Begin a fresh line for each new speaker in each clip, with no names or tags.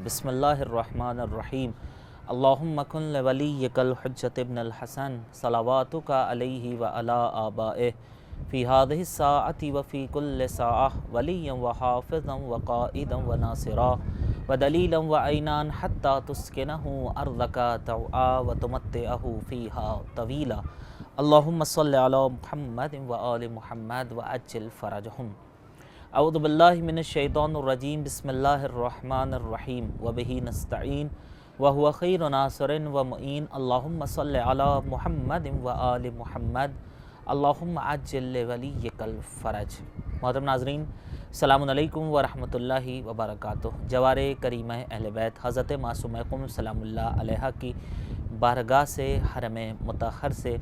بسم اللہ الرحمن الرحیم اللہم کن لولیک الحجۃ ابن الحسن صلواتک علیہ وعلی آبائہ فی ہذہ الساعۃ وفی کل ساعہ ولیا وحافظا وقائدا وناصرا ودلیلا وعینا حتی تسکنہ ارضک طوعا وتمتعہ فیہا طویلا اللہم صلی علی محمد وآل محمد وعجل فرجہم۔ اعوذ باللہ من الشیطان الرجیم بسم اللہ الرحمن الرحیم وبہ نستعین وہو خیر ناصر ومعین اللہم صلی علی محمد وآل محمد اللہم عجل لولیک الفرج۔ محترم ناظرین، السلام علیکم ورحمۃ اللہ وبرکاتہ۔ جوار کریمہ اہل بیت حضرت معصومہ قم سلام اللہ علیہ کی بارگاہ سے حرم مطہر سے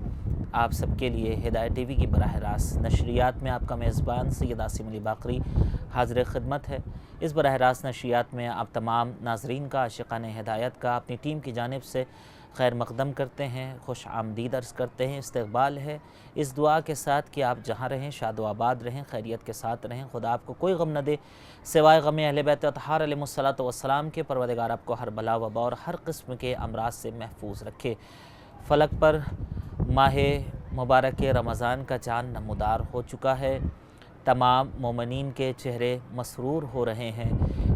آپ سب کے لیے ہدایت ٹی وی کی براہ راست نشریات میں آپ کا میزبان سید عاصم علی باقری حاضر خدمت ہے۔ اس براہ راست نشریات میں آپ تمام ناظرین کا، عاشقان ہدایت کا اپنی ٹیم کی جانب سے خیر مقدم کرتے ہیں، خوش آمدید عرض کرتے ہیں، استقبال ہے اس دعا کے ساتھ کہ آپ جہاں رہیں شاد و آباد رہیں، خیریت کے ساتھ رہیں، خدا آپ کو کوئی غم نہ دے سوائے غم اہل بیت اطہار علیہ الصلوۃ والسلام کے۔ پروردگار آپ کو ہر بلا وبا اور ہر قسم کے امراض سے محفوظ رکھے۔ فلک پر ماہ مبارک رمضان کا چاند نمودار ہو چکا ہے، تمام مومنین کے چہرے مسرور ہو رہے ہیں،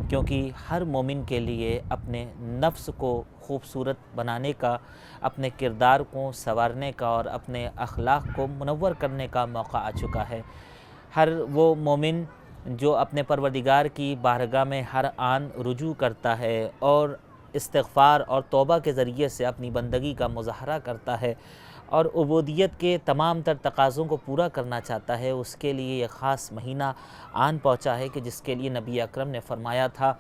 کیونکہ ہر مومن کے لیے اپنے نفس کو خوبصورت بنانے کا، اپنے کردار کو سنوارنے کا اور اپنے اخلاق کو منور کرنے کا موقع آ چکا ہے۔ ہر وہ مومن جو اپنے پروردگار کی بارگاہ میں ہر آن رجوع کرتا ہے اور استغفار اور توبہ کے ذریعے سے اپنی بندگی کا مظاہرہ کرتا ہے اور عبودیت کے تمام تر تقاضوں کو پورا کرنا چاہتا ہے، اس کے لیے یہ خاص مہینہ آن پہنچا ہے کہ جس کے لیے نبی اکرم نے فرمایا تھا،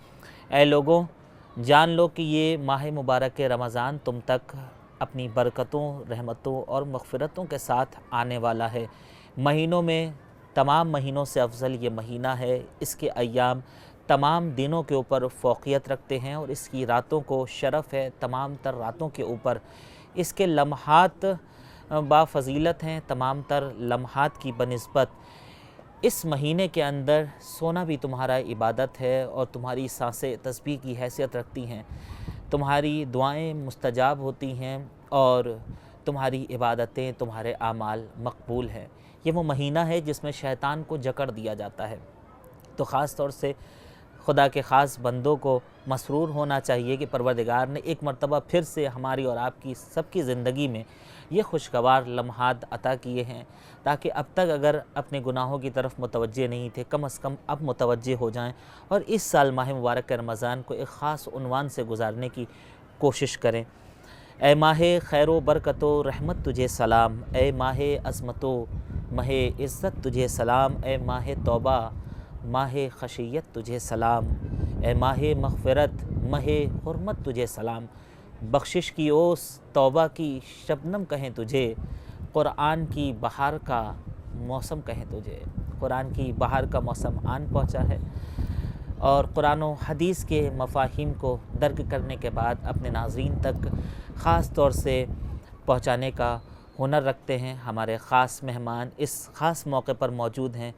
اے لوگوں جان لو کہ یہ ماہ مبارک رمضان تم تک اپنی برکتوں، رحمتوں اور مغفرتوں کے ساتھ آنے والا ہے۔ مہینوں میں تمام مہینوں سے افضل یہ مہینہ ہے، اس کے ایام تمام دنوں کے اوپر فوقیت رکھتے ہیں اور اس کی راتوں کو شرف ہے تمام تر راتوں کے اوپر۔ اس کے لمحات با فضیلت ہیں تمام تر لمحات کی بنسبت۔ اس مہینے کے اندر سونا بھی تمہارا عبادت ہے اور تمہاری سانسیں تسبیح کی حیثیت رکھتی ہیں، تمہاری دعائیں مستجاب ہوتی ہیں اور تمہاری عبادتیں، تمہارے اعمال مقبول ہیں۔ یہ وہ مہینہ ہے جس میں شیطان کو جکڑ دیا جاتا ہے، تو خاص طور سے خدا کے خاص بندوں کو مسرور ہونا چاہیے کہ پروردگار نے ایک مرتبہ پھر سے ہماری اور آپ کی سب کی زندگی میں یہ خوشگوار لمحات عطا کیے ہیں، تاکہ اب تک اگر اپنے گناہوں کی طرف متوجہ نہیں تھے کم از کم اب متوجہ ہو جائیں اور اس سال ماہ مبارک رمضان کو ایک خاص عنوان سے گزارنے کی کوشش کریں۔ اے ماہ خیر و برکت و رحمت تجھے سلام، اے ماہ عظمت و ماہ عزت تجھے سلام، اے ماہ توبہ ماہ خشیت تجھے سلام، اے ماہ مغفرت ماہ حرمت تجھے سلام۔ بخشش کی اوس توبہ کی شبنم کہیں تجھے، قرآن کی بہار کا موسم کہیں تجھے۔ قرآن کی بہار کا موسم آن پہنچا ہے اور قرآن و حدیث کے مفاہیم کو درک کرنے کے بعد اپنے ناظرین تک خاص طور سے پہنچانے کا ہنر رکھتے ہیں ہمارے خاص مہمان اس خاص موقع پر موجود ہیں،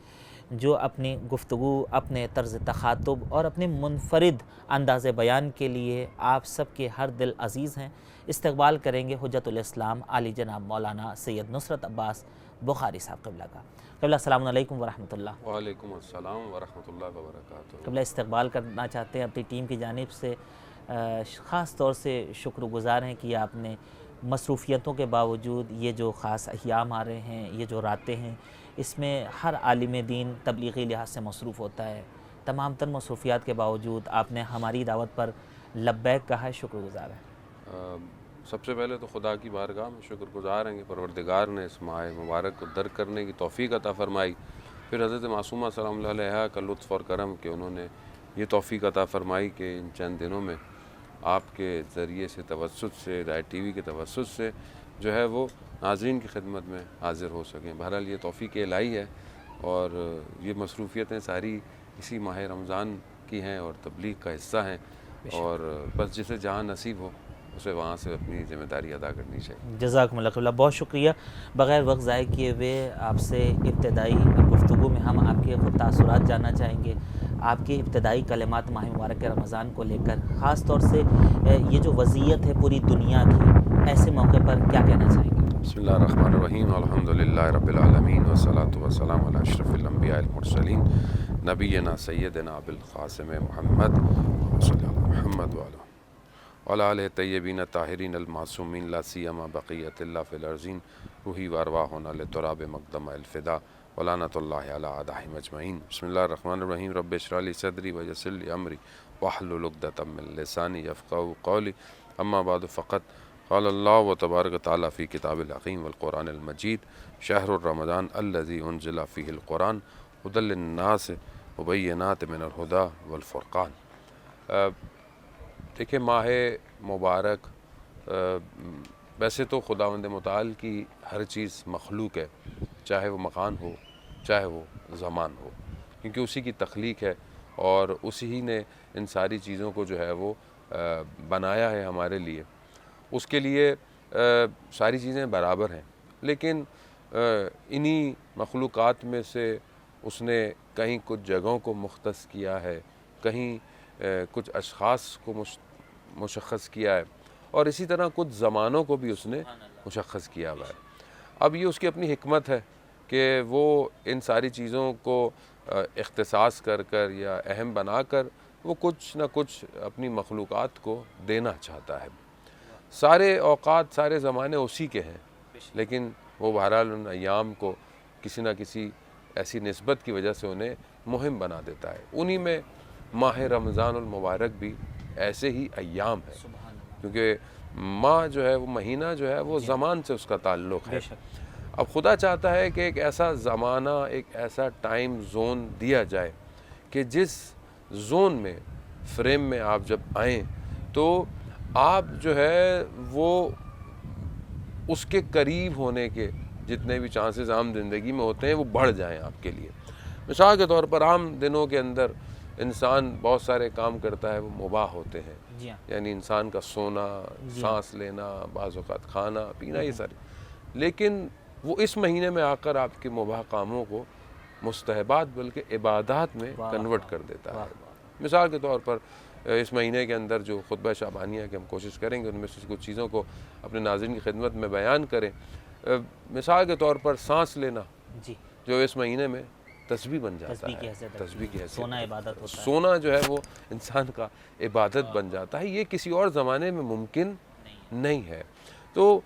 جو اپنی گفتگو، اپنے طرز تخاطب اور اپنے منفرد انداز بیان کے لیے آپ سب کے ہر دل عزیز ہیں۔ استقبال کریں گے حجت الاسلام علی جناب مولانا سید نصرت عباس بخاری صاحب قبلہ کا۔ قبلہ السلام علیکم ورحمۃ اللہ۔
وعلیکم السلام ورحمۃ اللہ وبرکاتہ۔
قبلہ استقبال کرنا چاہتے ہیں اپنی ٹیم کی جانب سے، خاص طور سے شکر گزار ہیں کہ آپ نے مصروفیتوں کے باوجود یہ جو خاص ایام آ رہے ہیں، یہ جو راتیں ہیں، اس میں ہر عالم دین تبلیغی لحاظ سے مصروف ہوتا ہے، تمام تر مصروفیات کے باوجود آپ نے ہماری دعوت پر لبیک کہا ہے، شکر گزار ہے۔
سب سے پہلے تو خدا کی بارگاہ میں شکر گزار ہیں کہ پروردگار نے اس ماہ مبارک کو درک کرنے کی توفیق عطا فرمائی، پھر حضرت معصومہ سلام اللہ علیہ کا لطف اور کرم کہ انہوں نے یہ توفیق عطا فرمائی کہ ان چند دنوں میں آپ کے ذریعے سے توسط سے ہدایت ٹی وی کے توسط سے جو ہے وہ ناظرین کی خدمت میں حاضر ہو سکیں۔ بہرحال یہ توفیق الہی ہے اور یہ مصروفیتیں ساری اسی ماہ رمضان کی ہیں اور تبلیغ کا حصہ ہیں، اور بس جسے جہاں نصیب ہو اسے وہاں سے اپنی ذمہ داری ادا کرنی چاہیے۔
جزاکم اللہ خیر، بہت شکریہ۔ بغیر وقت ضائع کیے ہوئے آپ سے ابتدائی گفتگو میں ہم آپ کے خود تاثرات جاننا چاہیں گے۔ آپ کے ابتدائی کلمات ماہ مبارک رمضان کو لے کر، خاص طور سے یہ جو وضعیت ہے پوری دنیا کی، ایسے موقع پر کیا کہنا چاہیں گے؟
بسم اللہ الرحمن الرحیم، الحمدللہ رب العالمین والصلاة والسلام علی اشرف الانبیاء المرسلین نبینا سیدنا ابوالقاسم محمد صلی اللہ محمد وعلی آلہ طیبین طاہرین المعصومین لا سیما بقیت اللہ فی الارضین روحی وارواحنا لتراب مقدم الفدا ولعنۃ اللہ علی اعدائہم اجمعین۔ بسم اللہ الرحمن الرحیم، رب اشرح لی صدری ویسر لی امری واحلل عقدۃ من لسانی یفقہوا قولی، اما بعد فقط قال اللہ و تبارک تعالیٰ فی کتاب الحکیم والقرآن المجید شہر الرمضان الذی انزل فیہ القرآن ھدی للناس وبینات من الہدی والفرقان۔ دیکھیں، ماہ مبارک ویسے تو خداوند متعال کی ہر چیز مخلوق ہے، چاہے وہ مکان ہو چاہے وہ زمان ہو، کیونکہ اسی کی تخلیق ہے اور اسی ہی نے ان ساری چیزوں کو جو ہے وہ بنایا ہے ہمارے لیے۔ اس کے لیے ساری چیزیں برابر ہیں، لیکن انہی مخلوقات میں سے اس نے کہیں کچھ جگہوں کو مختص کیا ہے، کہیں کچھ اشخاص کو مشخص کیا ہے، اور اسی طرح کچھ زمانوں کو بھی اس نے مشخص کیا ہوا ہے۔ اب یہ اس کی اپنی حکمت ہے کہ وہ ان ساری چیزوں کو اختصاص کر کر یا اہم بنا کر وہ کچھ نہ کچھ اپنی مخلوقات کو دینا چاہتا ہے۔ سارے اوقات سارے زمانے اسی کے ہیں، لیکن وہ بہرحال ان ایام کو کسی نہ کسی ایسی نسبت کی وجہ سے انہیں مہم بنا دیتا ہے۔ انہی میں ماہ رمضان المبارک بھی ایسے ہی ایام ہے، کیونکہ ماہ جو ہے وہ مہینہ جو ہے وہ زمان سے اس کا تعلق ہے۔ اب خدا چاہتا ہے کہ ایک ایسا زمانہ، ایک ایسا ٹائم زون دیا جائے کہ جس زون میں فریم میں آپ جب آئیں تو آپ جو ہے وہ اس کے قریب ہونے کے جتنے بھی چانسز عام زندگی میں ہوتے ہیں وہ بڑھ جائیں آپ کے لیے۔ مثال کے طور پر عام دنوں کے اندر انسان بہت سارے کام کرتا ہے وہ مباح ہوتے ہیں، یعنی انسان کا سونا، سانس لینا، بعض اوقات کھانا پینا، یہ سارے، لیکن وہ اس مہینے میں آ کر آپ کے مباح کاموں کو مستحبات بلکہ عبادات میں کنورٹ کر دیتا ہے۔ مثال کے طور پر اس مہینے کے اندر جو خطبہ شعبانیہ کی ہم کوشش کریں گے ان میں سے کچھ چیزوں کو اپنے ناظرین کی خدمت میں بیان کریں۔ مثال کے طور پر سانس لینا جو اس مہینے میں تسبیح بن جاتا ہے، تسبیح کی حیثیت،
سونا عبادت ہوتا ہے،
سونا جو ہے وہ انسان کا عبادت بن جاتا ہے۔ یہ کسی اور زمانے میں ممکن نہیں ہے۔ تو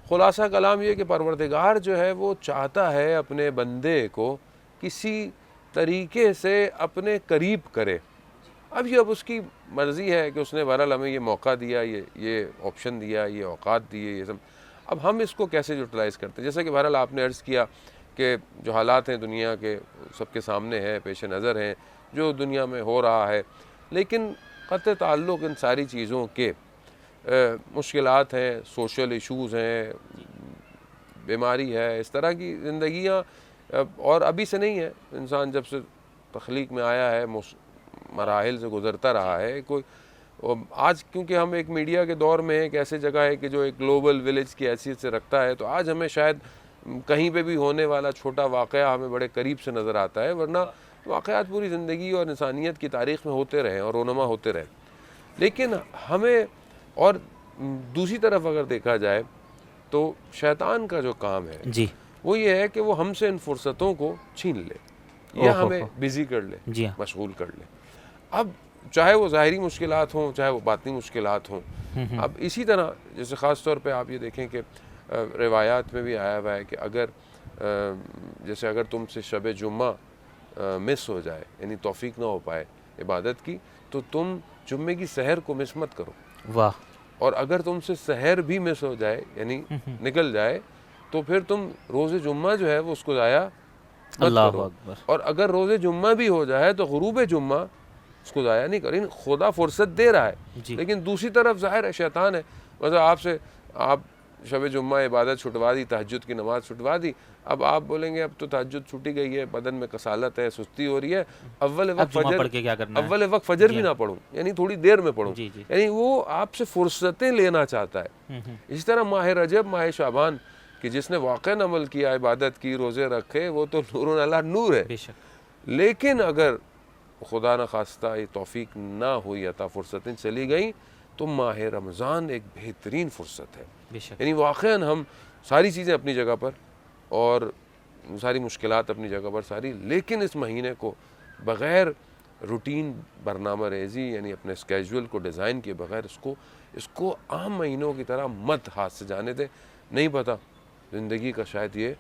خلاصہ کلام یہ کہ پروردگار جو ہے وہ چاہتا ہے اپنے بندے کو کسی طریقے سے اپنے قریب کرے۔ اب اس کی مرضی ہے کہ اس نے بہرحال ہمیں یہ موقع دیا، یہ آپشن دیا، یہ اوقات دیے، یہ سب۔ اب ہم اس کو کیسے یوٹیلائز کرتے ہیں؟ جیسا کہ بہرحال آپ نے عرض کیا کہ جو حالات ہیں دنیا کے سب کے سامنے ہیں، پیش نظر ہیں، جو دنیا میں ہو رہا ہے، لیکن قطع تعلق ان ساری چیزوں کے مشکلات ہیں، سوشل ایشوز ہیں، بیماری ہے، اس طرح کی زندگیاں اور ابھی سے نہیں ہے، انسان جب سے تخلیق میں آیا ہے مراحل سے گزرتا رہا ہے۔ کوئی آج کیونکہ ہم ایک میڈیا کے دور میں ہیں، ایک ایسی جگہ ہے کہ جو ایک گلوبل ولیج کی حیثیت سے رکھتا ہے، تو آج ہمیں شاید کہیں پہ بھی ہونے والا چھوٹا واقعہ ہمیں بڑے قریب سے نظر آتا ہے، ورنہ واقعات پوری زندگی اور انسانیت کی تاریخ میں ہوتے رہے اور رونما ہوتے رہے۔ لیکن ہمیں، اور دوسری طرف اگر دیکھا جائے تو شیطان کا جو کام ہے وہ یہ ہے کہ وہ ہم سے ان فرصتوں کو چھین لے یا ہمیں بیزی کر لے، مشغول کر لے۔ اب چاہے وہ ظاہری مشکلات ہوں چاہے وہ باطنی مشکلات ہوں۔ اب اسی طرح جیسے خاص طور پہ آپ یہ دیکھیں کہ روایات میں بھی آیا ہوا ہے کہ اگر تم سے شب جمعہ مس ہو جائے، یعنی توفیق نہ ہو پائے عبادت کی، تو تم جمعے کی سحر کو مس مت کرو۔ واہ! اور اگر تم سے سحر بھی مس ہو جائے، یعنی نکل جائے، تو پھر تم روز جمعہ جو ہے وہ اس کو ضائع مت کرو۔ اور اگر روز جمعہ بھی ہو جائے تو غروب جمعہ اس کو ضائع نہیں کریں۔ خدا فرصت دے رہا ہے، لیکن دوسری طرف ظاہر ہے شیطان ہے، مثلا آپ شب جمعہ عبادت چھٹوا دی، تہجد کی نماز چھٹوا دی، اب آپ بولیں گے اب تو تہجد چھٹی گئی ہے، بدن میں کسالت ہے، سستی ہو رہی ہے، اول وقت فجر بھی نہ پڑھوں، یعنی تھوڑی دیر میں پڑھوں، یعنی وہ آپ سے فرصتیں لینا چاہتا ہے۔ اسی طرح ماہ رجب، ماہ شعبان، کہ جس نے واقعاً عمل کیا، عبادت کی، روزے رکھے، وہ تو نور علی نور ہے۔ لیکن اگر خدا نہ خواستہ یہ توفیق نہ ہوئی عطا، فرصتیں چلی گئیں، تو ماہ رمضان ایک بہترین فرصت ہے.
بے شک.
یعنی واقعاً ہم ساری چیزیں اپنی جگہ پر اور ساری مشکلات اپنی جگہ پر ساری، لیکن اس مہینے کو بغیر روٹین برنامہ ریزی یعنی اپنے اسکیجول کو ڈیزائن کیے بغیر اس کو عام مہینوں کی طرح مت ہاتھ سے جانے دے. نہیں پتہ زندگی کا شاید یہ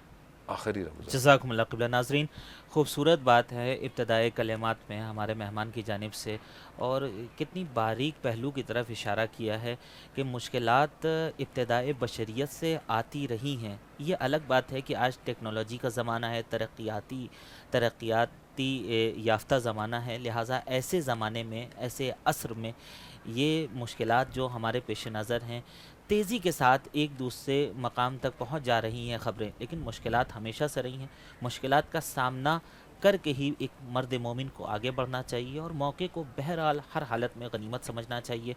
آخری رمضان.
جزاکم اللہ قبلہ. ناظرین، خوبصورت بات ہے ابتدائی کلمات میں ہمارے مہمان کی جانب سے، اور کتنی باریک پہلو کی طرف اشارہ کیا ہے کہ مشکلات ابتدائی بشریت سے آتی رہی ہیں. یہ الگ بات ہے کہ آج ٹیکنالوجی کا زمانہ ہے، ترقیاتی یافتہ زمانہ ہے، لہٰذا ایسے زمانے میں، ایسے عصر میں یہ مشکلات جو ہمارے پیش نظر ہیں تیزی کے ساتھ ایک دوسرے مقام تک پہنچ جا رہی ہیں خبریں، لیکن مشکلات ہمیشہ سے رہی ہیں. مشکلات کا سامنا کر کے ہی ایک مرد مومن کو آگے بڑھنا چاہیے، اور موقع کو بہرحال ہر حالت میں غنیمت سمجھنا چاہیے.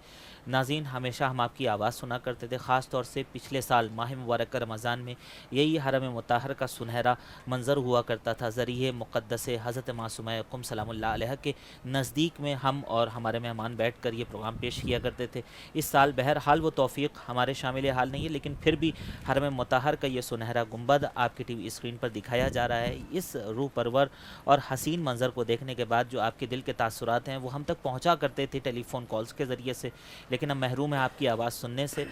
ناظرین، ہمیشہ ہم آپ کی آواز سنا کرتے تھے، خاص طور سے پچھلے سال ماہ مبارک رمضان میں یہی حرم مطہر کا سنہرا منظر ہوا کرتا تھا. ذریعہ مقدس حضرت معصومہ قم سلام اللہ علیہ کے نزدیک میں ہم اور ہمارے مہمان بیٹھ کر یہ پروگرام پیش کیا کرتے تھے. اس سال بہرحال وہ توفیق ہمارے شامل حال نہیں ہے، لیکن پھر بھی حرم مطہر کا یہ سنہرا گنبد آپ کی ٹی وی اسکرین پر دکھایا جا رہا ہے. اس روح پرور اور حسین منظر کو دیکھنے کے بعد جو آپ کے دل کے تاثرات ہیں وہ ہم تک پہنچا کرتے تھے ٹیلی فون کالز کے ذریعے سے، لیکن ہم محروم ہیں آپ کی آواز سننے سے.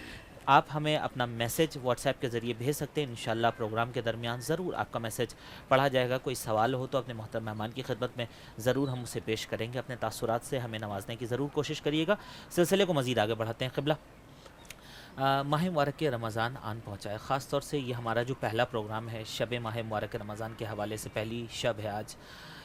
آپ ہمیں اپنا میسج واٹس ایپ کے ذریعے بھیج سکتے ہیں، انشاءاللہ پروگرام کے درمیان ضرور آپ کا میسج پڑھا جائے گا. کوئی سوال ہو تو اپنے محترم مہمان کی خدمت میں ضرور ہم اسے پیش کریں گے. اپنے تاثرات سے ہمیں نوازنے کی ضرور کوشش کریے گا. سلسلے کو مزید آگے بڑھاتے ہیں. قبلہ، ماہ مبارک کے رمضان آن پہنچا ہے. خاص طور سے یہ ہمارا جو پہلا پروگرام ہے شب ماہ مبارک رمضان کے حوالے سے پہلی شب ہے آج.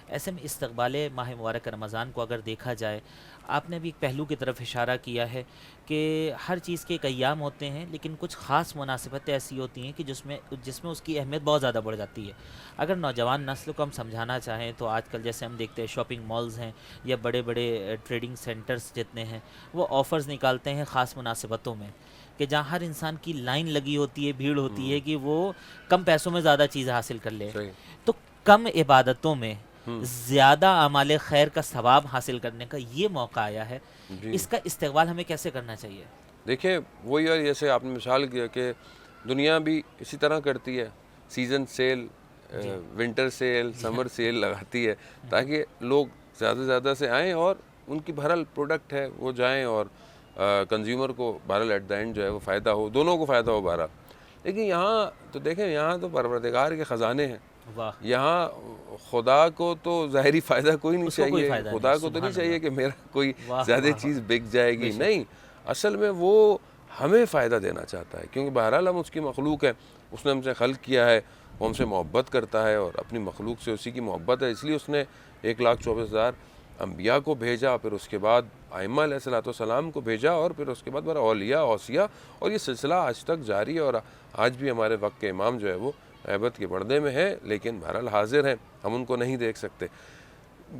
ایسے میں استقبال ماہ مبارک رمضان کو اگر دیکھا جائے، آپ نے بھی ایک پہلو کی طرف اشارہ کیا ہے کہ ہر چیز کے ایک ایام ہوتے ہیں، لیکن کچھ خاص مناسبتیں ایسی ہوتی ہیں کہ جس میں اس کی اہمیت بہت زیادہ بڑھ جاتی ہے. اگر نوجوان نسل کو ہم سمجھانا چاہیں تو آج کل جیسے ہم دیکھتے ہیں شاپنگ مالز ہیں یا بڑے بڑے ٹریڈنگ سینٹرز جتنے ہیں، وہ آفرز نکالتے ہیں خاص مناسبتوں میں، کہ جہاں ہر انسان کی لائن لگی ہوتی ہے، بھیڑ ہوتی ہے کہ وہ کم پیسوں میں زیادہ چیز حاصل کر لے. تو کم عبادتوں میں زیادہ اعمال خیر کا ثواب حاصل کرنے کا یہ موقع آیا ہے. اس کا استقبال ہمیں کیسے کرنا چاہیے؟
دیکھیں، وہی ہے جیسے آپ نے مثال کیا کہ دنیا بھی اسی طرح کرتی ہے، سیزن سیل، ونٹر سیل، سمر سیل لگاتی ہے تاکہ لوگ زیادہ سے زیادہ سے آئیں اور ان کی بہرحال پروڈکٹ ہے وہ جائیں اور کنزیومر کو بہرحال ایٹ دا اینڈ جو ہے وہ فائدہ ہو، دونوں کو فائدہ ہو بہرحال. لیکن یہاں تو دیکھیں، یہاں تو پروردگار کے خزانے ہیں. یہاں خدا کو تو ظاہری فائدہ کوئی نہیں چاہیے، خدا کو تو نہیں چاہیے کہ میرا کوئی زیادہ چیز بک جائے گی. نہیں، اصل میں وہ ہمیں فائدہ دینا چاہتا ہے، کیونکہ بہرحال ہم اس کی مخلوق ہے، اس نے ہم سے خلق کیا ہے، وہ ہم سے محبت کرتا ہے اور اپنی مخلوق سے اسی کی محبت ہے. اس لیے اس نے 1,24,000 انبیاء کو بھیجا، پھر اس کے بعد ائمہ علیہ الصلوۃ والسلام کو بھیجا، اور پھر اس کے بعد بڑا اولیاء، اوصیاء، اور یہ سلسلہ آج تک جاری ہے. اور آج بھی ہمارے وقت کے امام جو ہے وہ غیبت کے پردے میں ہے، لیکن بہرحال حاضر ہیں، ہم ان کو نہیں دیکھ سکتے.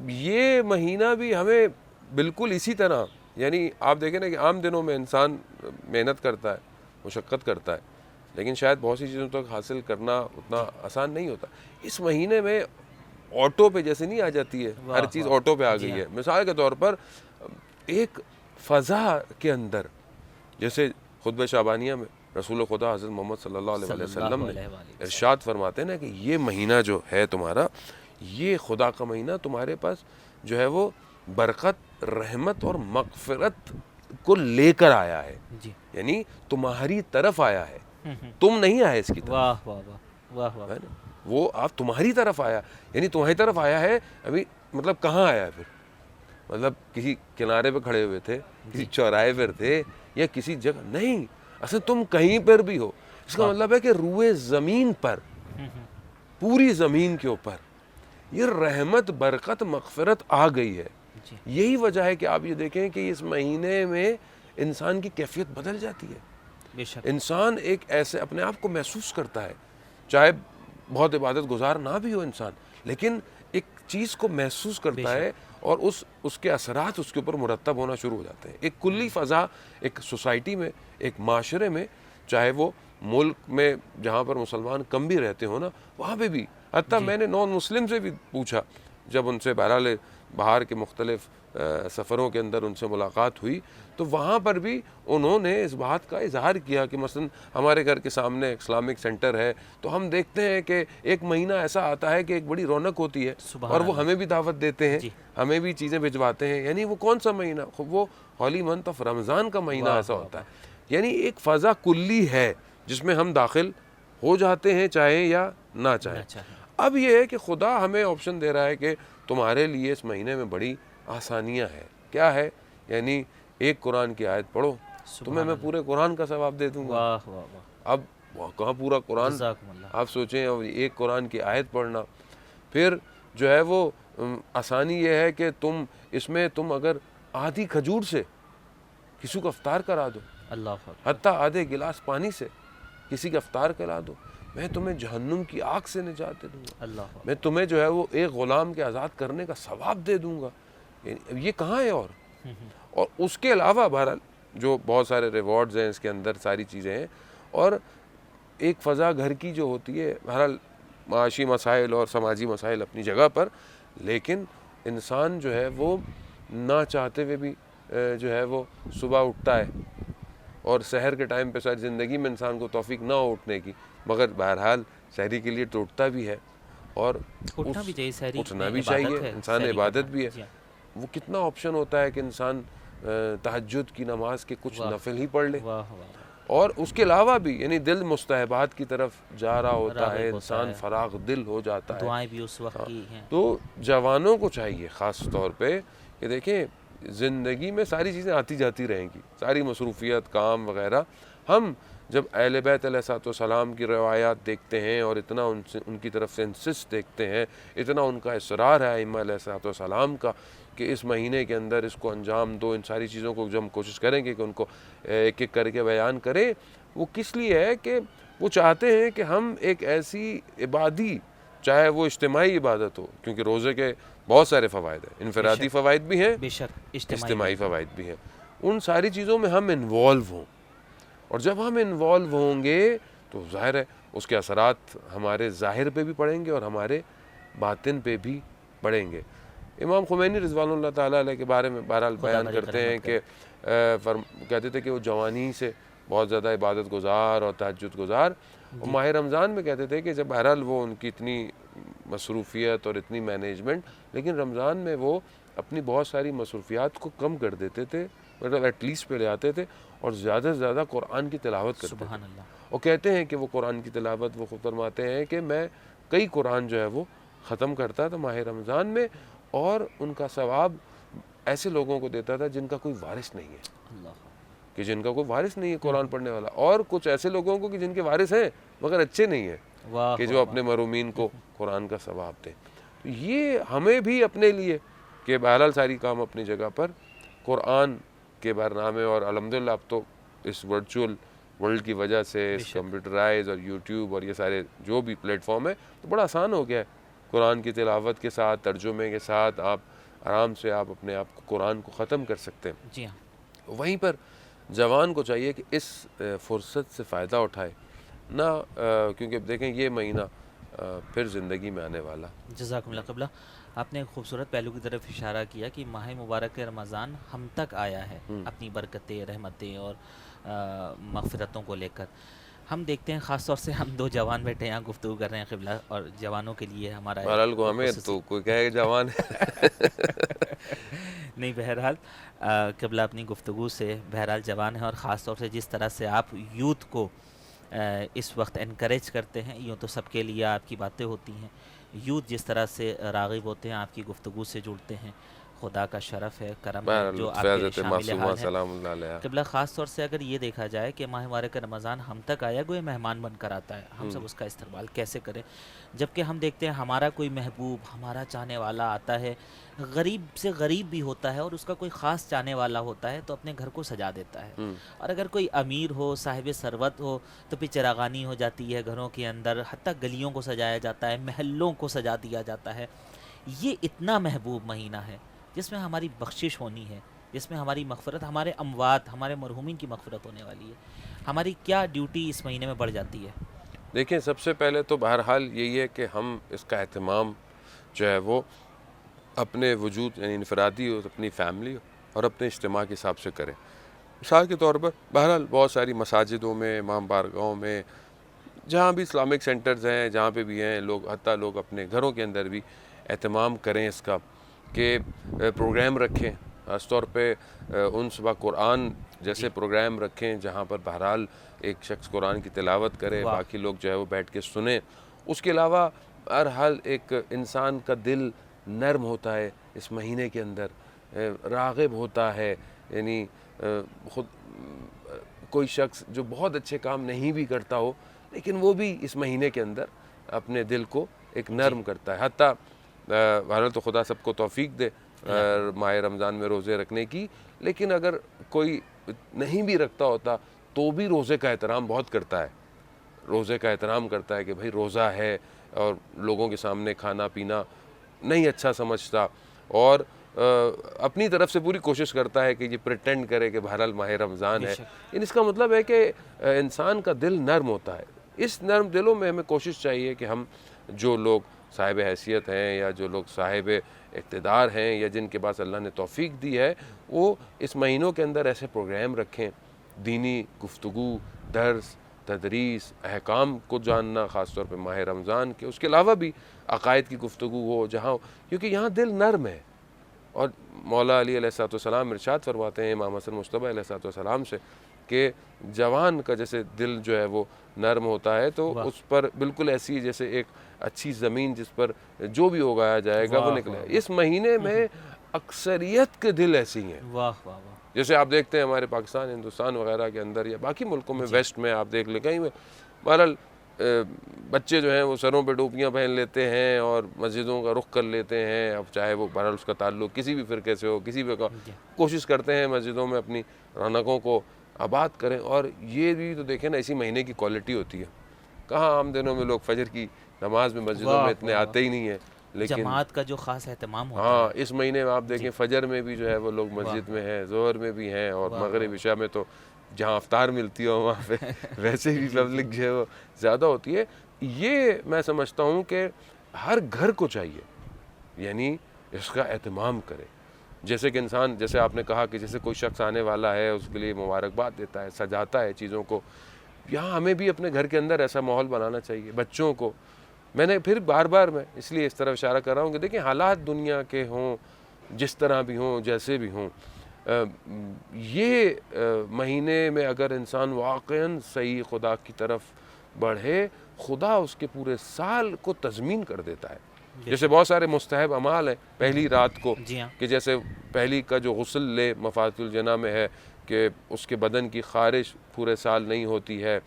یہ مہینہ بھی ہمیں بالکل اسی طرح، یعنی آپ دیکھیں نا کہ عام دنوں میں انسان محنت کرتا ہے، مشقت کرتا ہے، لیکن شاید بہت سی چیزوں تک حاصل کرنا اتنا آسان نہیں ہوتا. اس مہینے میں آٹو پہ جیسے نہیں آ جاتی ہے، ہر چیز آٹو پہ آ گئی ہے. مثال کے طور پر ایک فضا کے اندر، جیسے خطبہ شعبانیہ میں رسول خدا حضرت محمد صلی اللہ علیہ وسلم نے ارشاد فرماتے ہیں نا کہ یہ مہینہ جو ہے تمہارا، یہ خدا کا مہینہ تمہارے پاس جو ہے وہ برکت، رحمت اور مغفرت کو لے کر آیا ہے. یعنی تمہاری طرف آیا ہے، تم نہیں آئے اس کی طرف. وہ آپ تمہاری طرف آیا، یعنی تمہاری طرف آیا ہے. ابھی مطلب کہاں آیا ہے پھر؟ مطلب کسی کنارے پہ کھڑے ہوئے تھے، کسی چوراہے پر تھے، یا کسی جگہ نہیں. اصل تم کہیں پر بھی ہو. اس کا مطلب ہے کہ روئے زمین پر، پوری زمین کے اوپر یہ رحمت، برکت، مغفرت آ گئی ہے. یہی وجہ ہے کہ آپ یہ دیکھیں کہ اس مہینے میں انسان کی کیفیت بدل جاتی ہے. انسان ایک ایسے اپنے آپ کو محسوس کرتا ہے، چاہے بہت عبادت گزار نہ بھی ہو انسان، لیکن ایک چیز کو محسوس کرتا ہے اور اس کے اثرات اس کے اوپر مرتب ہونا شروع ہو جاتے ہیں. ایک کلی فضا ایک سوسائٹی میں، ایک معاشرے میں، چاہے وہ ملک میں جہاں پر مسلمان کم بھی رہتے ہو نا، وہاں پہ بھی. حتیٰ میں نے نان مسلم سے بھی پوچھا، جب ان سے بہرحال باہر کے مختلف سفروں کے اندر ان سے ملاقات ہوئی تو وہاں پر بھی انہوں نے اس بات کا اظہار کیا کہ مثلا ہمارے گھر کے سامنے اسلامک سینٹر ہے تو ہم دیکھتے ہیں کہ ایک مہینہ ایسا آتا ہے کہ ایک بڑی رونق ہوتی ہے اور وہ ہمیں بھی دعوت دیتے ہیں, ہمیں بھی چیزیں بھجواتے ہیں. یعنی وہ کون سا مہینہ, وہ ہولی منتھ آف رمضان کا مہینہ ایسا ہوتا ہے. یعنی ایک فضا کلی ہے جس میں ہم داخل ہو جاتے ہیں چاہیں یا نہ چاہیں. اب یہ ہے کہ خدا ہمیں آپشن دے رہا ہے کہ تمہارے لیے اس مہینے میں بڑی آسانیاں ہیں. کیا ہے؟ یعنی ایک قرآن کی آیت پڑھو, تمہیں میں پورے قرآن کا ثواب دے دوں گا. اب کہاں پورا قرآن, آپ سوچیں ایک قرآن کی آیت پڑھنا. پھر جو ہے وہ آسانی یہ ہے کہ تم اس میں تم اگر آدھی کھجور سے کسی کو افطار کرا دو, حتیٰ آدھے گلاس پانی سے کسی کا افطار کرا دو, میں تمہیں جہنم کی آگ سے نجات دے دوں گا. میں تمہیں جو ہے وہ ایک غلام کے آزاد کرنے کا ثواب دے دوں گا. یہ کہاں ہے؟ اور اس کے علاوہ بہرحال جو بہت سارے ریوارڈز ہیں اس کے اندر, ساری چیزیں ہیں. اور ایک فضا گھر کی جو ہوتی ہے, بہرحال معاشی مسائل اور سماجی مسائل اپنی جگہ پر, لیکن انسان جو ہے وہ نہ چاہتے ہوئے بھی جو ہے وہ صبح اٹھتا ہے اور سحر کے ٹائم پہ ساری زندگی میں انسان کو توفیق نہ ہو اٹھنے کی, مگر بہرحال سحری کے لیے تو اٹھتا بھی ہے اور اٹھنا بھی چاہیے. انسان عبادت بھی ہے. وہ کتنا آپشن ہوتا ہے کہ انسان تہجد کی نماز کے کچھ نفل ہی پڑھ لے, اور اس کے علاوہ بھی یعنی دل مستحبات کی طرف جا رہا ہوتا ہے, انسان فراغ دل ہو جاتا ہے.
دعائیں بھی اس وقت کی ہیں.
تو جوانوں کو چاہیے خاص طور پہ کہ دیکھیں زندگی میں ساری چیزیں آتی جاتی رہیں گی, ساری مصروفیت, کام وغیرہ. ہم جب اہل بیت علیہ السلام کی روایات دیکھتے ہیں اور اتنا ان کی طرف سے انسسٹ دیکھتے ہیں, اتنا ان کا اصرار ہے ائمہ علیہ السلام کا کہ اس مہینے کے اندر اس کو انجام دو, ان ساری چیزوں کو جب ہم کوشش کریں گے کہ ان کو ایک ایک کر کے بیان کریں, وہ کس لیے ہے کہ وہ چاہتے ہیں کہ ہم ایک ایسی عبادی, چاہے وہ اجتماعی عبادت ہو, کیونکہ روزے کے بہت سارے فوائد ہیں, انفرادی فوائد بھی ہیں, اجتماعی فوائد بھی ہیں, ان ساری چیزوں میں ہم انوالو ہوں. اور جب ہم انوالو ہوں گے تو ظاہر ہے اس کے اثرات ہمارے ظاہر پہ بھی پڑیں گے اور ہمارے باطن پہ بھی پڑیں گے. امام خمینی رضوان اللہ تعالیٰ علیہ کے بارے میں بہرحال بیان کرتے ہیں کہ کہتے تھے کہ وہ جوانی سے بہت زیادہ عبادت گزار اور تہجد گزار, اور ماہ رمضان میں کہتے تھے کہ جب بہرحال وہ ان کی اتنی مصروفیت اور اتنی مینجمنٹ, لیکن رمضان میں وہ اپنی بہت ساری مصروفیات کو کم کر دیتے تھے, مطلب ایٹ لیسٹ پہ لے آتے تھے اور زیادہ سے زیادہ قرآن کی تلاوت کرتے تھے. اور کہتے ہیں کہ وہ قرآن کی تلاوت, وہ خود فرماتے ہیں کہ میں کئی قرآن جو ہے وہ ختم کرتا تھا ماہ رمضان میں, اور ان کا ثواب ایسے لوگوں کو دیتا تھا جن کا کوئی وارث نہیں ہے, کہ جن کا کوئی وارث نہیں ہے قرآن پڑھنے والا, اور کچھ ایسے لوگوں کو کہ جن کے وارث ہیں مگر اچھے نہیں ہیں, کہ جو اپنے محرومین کو قرآن کا ثواب دیں. تو یہ ہمیں بھی اپنے لیے کہ بہرحال ساری کام اپنی جگہ پر, قرآن کے برنامے, اور الحمدللہ اب تو اس ورچوئل ورلڈ کی وجہ سے, اس کمپیوٹرائز اور یوٹیوب اور یہ سارے جو بھی پلیٹ فارم ہے, تو بڑا آسان ہو گیا ہے. قرآن کی تلاوت کے ساتھ, ترجمے کے ساتھ آپ آرام سے آپ اپنے آپ کو قرآن کو ختم کر سکتے ہیں.
جی ہاں.
وہیں پر جوان کو چاہیے کہ اس فرصت سے فائدہ اٹھائے نہ, کیونکہ دیکھیں یہ مہینہ پھر زندگی میں آنے والا.
جزاکم اللہ. قبلہ آپ نے ایک خوبصورت پہلو کی طرف اشارہ کیا کہ ماہ مبارک رمضان ہم تک آیا ہے اپنی برکتیں, رحمتیں اور مغفرتوں کو لے کر. ہم دیکھتے ہیں خاص طور سے ہم دو جوان بیٹھے یہاں گفتگو کر رہے ہیں قبلہ, اور جوانوں کے لیے ہمارا
بہرحال کو ہمیں تو کوئی کہے جوان
نہیں, بہرحال قبلہ اپنی گفتگو سے بہرحال جوان ہیں, اور خاص طور سے جس طرح سے آپ یوتھ کو اس وقت انکریج کرتے ہیں, یوں تو سب کے لیے آپ کی باتیں ہوتی ہیں, یوتھ جس طرح سے راغب ہوتے ہیں, آپ کی گفتگو سے جڑتے ہیں, خدا کا شرف ہے, کرم ہے جو آپ کے شامل حال ہے. قبلہ خاص طور سے اگر یہ دیکھا جائے کہ ماہ مبارک رمضان ہم تک آیا, گویا مہمان بن کر آتا ہے, ہم سب اس کا استقبال کیسے کریں, جبکہ ہم دیکھتے ہیں ہمارا کوئی محبوب, ہمارا چاہنے والا آتا ہے, غریب سے غریب بھی ہوتا ہے, اور اس کا کوئی خاص چاہنے والا ہوتا ہے, تو اپنے گھر کو سجا دیتا ہے. اور اگر کوئی امیر ہو, صاحب ثروت ہو, تو پھر چراغانی ہو جاتی ہے گھروں کے اندر, حتیٰ گلیوں کو سجایا جاتا ہے, محلوں کو سجا دیا جاتا ہے. یہ اتنا محبوب مہینہ ہے جس میں ہماری بخشش ہونی ہے, جس میں ہماری مغفرت, ہمارے اموات, ہمارے مرحومین کی مغفرت ہونے والی ہے. ہماری کیا ڈیوٹی اس مہینے میں بڑھ جاتی ہے؟
دیکھیں سب سے پہلے تو بہرحال یہی ہے کہ ہم اس کا اہتمام جو ہے وہ اپنے وجود یعنی انفرادی ہو، اپنی فیملی اور اپنے اجتماع کے حساب سے کریں. مثال کے طور پر بہرحال بہت ساری مساجدوں میں، امام بارگاہوں میں، جہاں بھی اسلامک سینٹرز ہیں، جہاں پہ بھی ہیں لوگ، حتیٰ لوگ اپنے گھروں کے اندر بھی اہتمام کریں اس کا کہ پروگرام رکھیں، خاص طور پہ انس و قرآن جیسے پروگرام رکھیں جہاں پر بہرحال ایک شخص قرآن کی تلاوت کرے، باقی لوگ جو ہے وہ بیٹھ کے سنیں. اس کے علاوہ بہرحال ایک انسان کا دل نرم ہوتا ہے اس مہینے کے اندر، راغب ہوتا ہے. یعنی خود کوئی شخص جو بہت اچھے کام نہیں بھی کرتا ہو لیکن وہ بھی اس مہینے کے اندر اپنے دل کو ایک نرم کرتا ہے. حتیٰ بہرحال تو خدا سب کو توفیق دے ماہ رمضان میں روزے رکھنے کی، لیکن اگر کوئی نہیں بھی رکھتا ہوتا تو بھی روزے کا احترام بہت کرتا ہے. روزے کا احترام کرتا ہے کہ بھائی روزہ ہے، اور لوگوں کے سامنے کھانا پینا نہیں اچھا سمجھتا، اور اپنی طرف سے پوری کوشش کرتا ہے کہ یہ پریٹینڈ کرے کہ بہرحال ماہ رمضان ہے. اس کا مطلب ہے کہ انسان کا دل نرم ہوتا ہے. اس نرم دلوں میں ہمیں کوشش چاہیے کہ ہم جو لوگ صاحب حیثیت ہیں یا جو لوگ صاحب اقتدار ہیں یا جن کے پاس اللہ نے توفیق دی ہے، وہ اس مہینوں کے اندر ایسے پروگرام رکھیں، دینی گفتگو، درس، تدریس، احکام کو جاننا، خاص طور پہ ماہ رمضان کے. اس کے علاوہ بھی عقائد کی گفتگو ہو جہاں، کیونکہ یہاں دل نرم ہے. اور مولا علی علیہ السلام ارشاد فرماتے ہیں امام حسن مجتبیٰ علیہ السلام سے کہ جوان کا جیسے دل جو ہے وہ نرم ہوتا ہے تو اس پر بالکل ایسی جیسے ایک اچھی زمین جس پر جو بھی اگایا جائے گا وہ نکلے. اس مہینے میں اکثریت کے دل ایسی ہیں. جیسے آپ دیکھتے ہیں ہمارے پاکستان، ہندوستان وغیرہ کے اندر یا باقی ملکوں میں، ویسٹ میں آپ دیکھ لیں کہیں میں بہرحال بچے جو ہیں وہ سروں پہ ٹوپیاں پہن لیتے ہیں اور مسجدوں کا رخ کر لیتے ہیں. اب چاہے وہ بہرحال اس کا تعلق کسی بھی فرقے سے ہو، کسی بھی کوشش کرتے ہیں مسجدوں میں اپنی رونقوں کو آباد کریں. اور یہ بھی تو دیکھیں نا، اسی مہینے کی کوالٹی ہوتی ہے. کہاں عام دنوں میں لوگ فجر کی نماز میں مسجدوں میں اتنے آتے ہی نہیں ہیں، لیکن
جماعت کا جو خاص اہتمام ہوتا
ہاں اس مہینے میں آپ دیکھیں فجر میں بھی جو ہے وہ لوگ مسجد میں ہیں، ظہر میں بھی ہیں، اور مغرب عشاء میں تو جہاں افطار ملتی ہو وہاں پہ ویسے بھی پبلک جو ہے وہ زیادہ ہوتی ہے. یہ میں سمجھتا ہوں کہ ہر گھر کو چاہیے یعنی اس کا اہتمام کرے. جیسے کہ انسان، جیسے آپ نے کہا کہ جیسے کوئی شخص آنے والا ہے اس کے لیے مبارکباد دیتا ہے، سجاتا ہے چیزوں کو، یہاں ہمیں بھی اپنے گھر کے اندر ایسا ماحول بنانا چاہیے. بچوں کو میں نے پھر بار بار میں اس لیے اس طرف اشارہ کر رہا ہوں کہ دیکھیں حالات دنیا کے ہوں جس طرح بھی ہوں، جیسے بھی ہوں، یہ مہینے میں اگر انسان واقعاً صحیح خدا کی طرف بڑھے، خدا اس کے پورے سال کو تضمین کر دیتا ہے. جیسے بہت سارے مستحب اعمال ہیں پہلی رات کو، کہ جیسے پہلی کا جو غسل لے مفاتیح الجنہ میں ہے کہ اس کے بدن کی خارش پورے سال نہیں ہوتی ہے.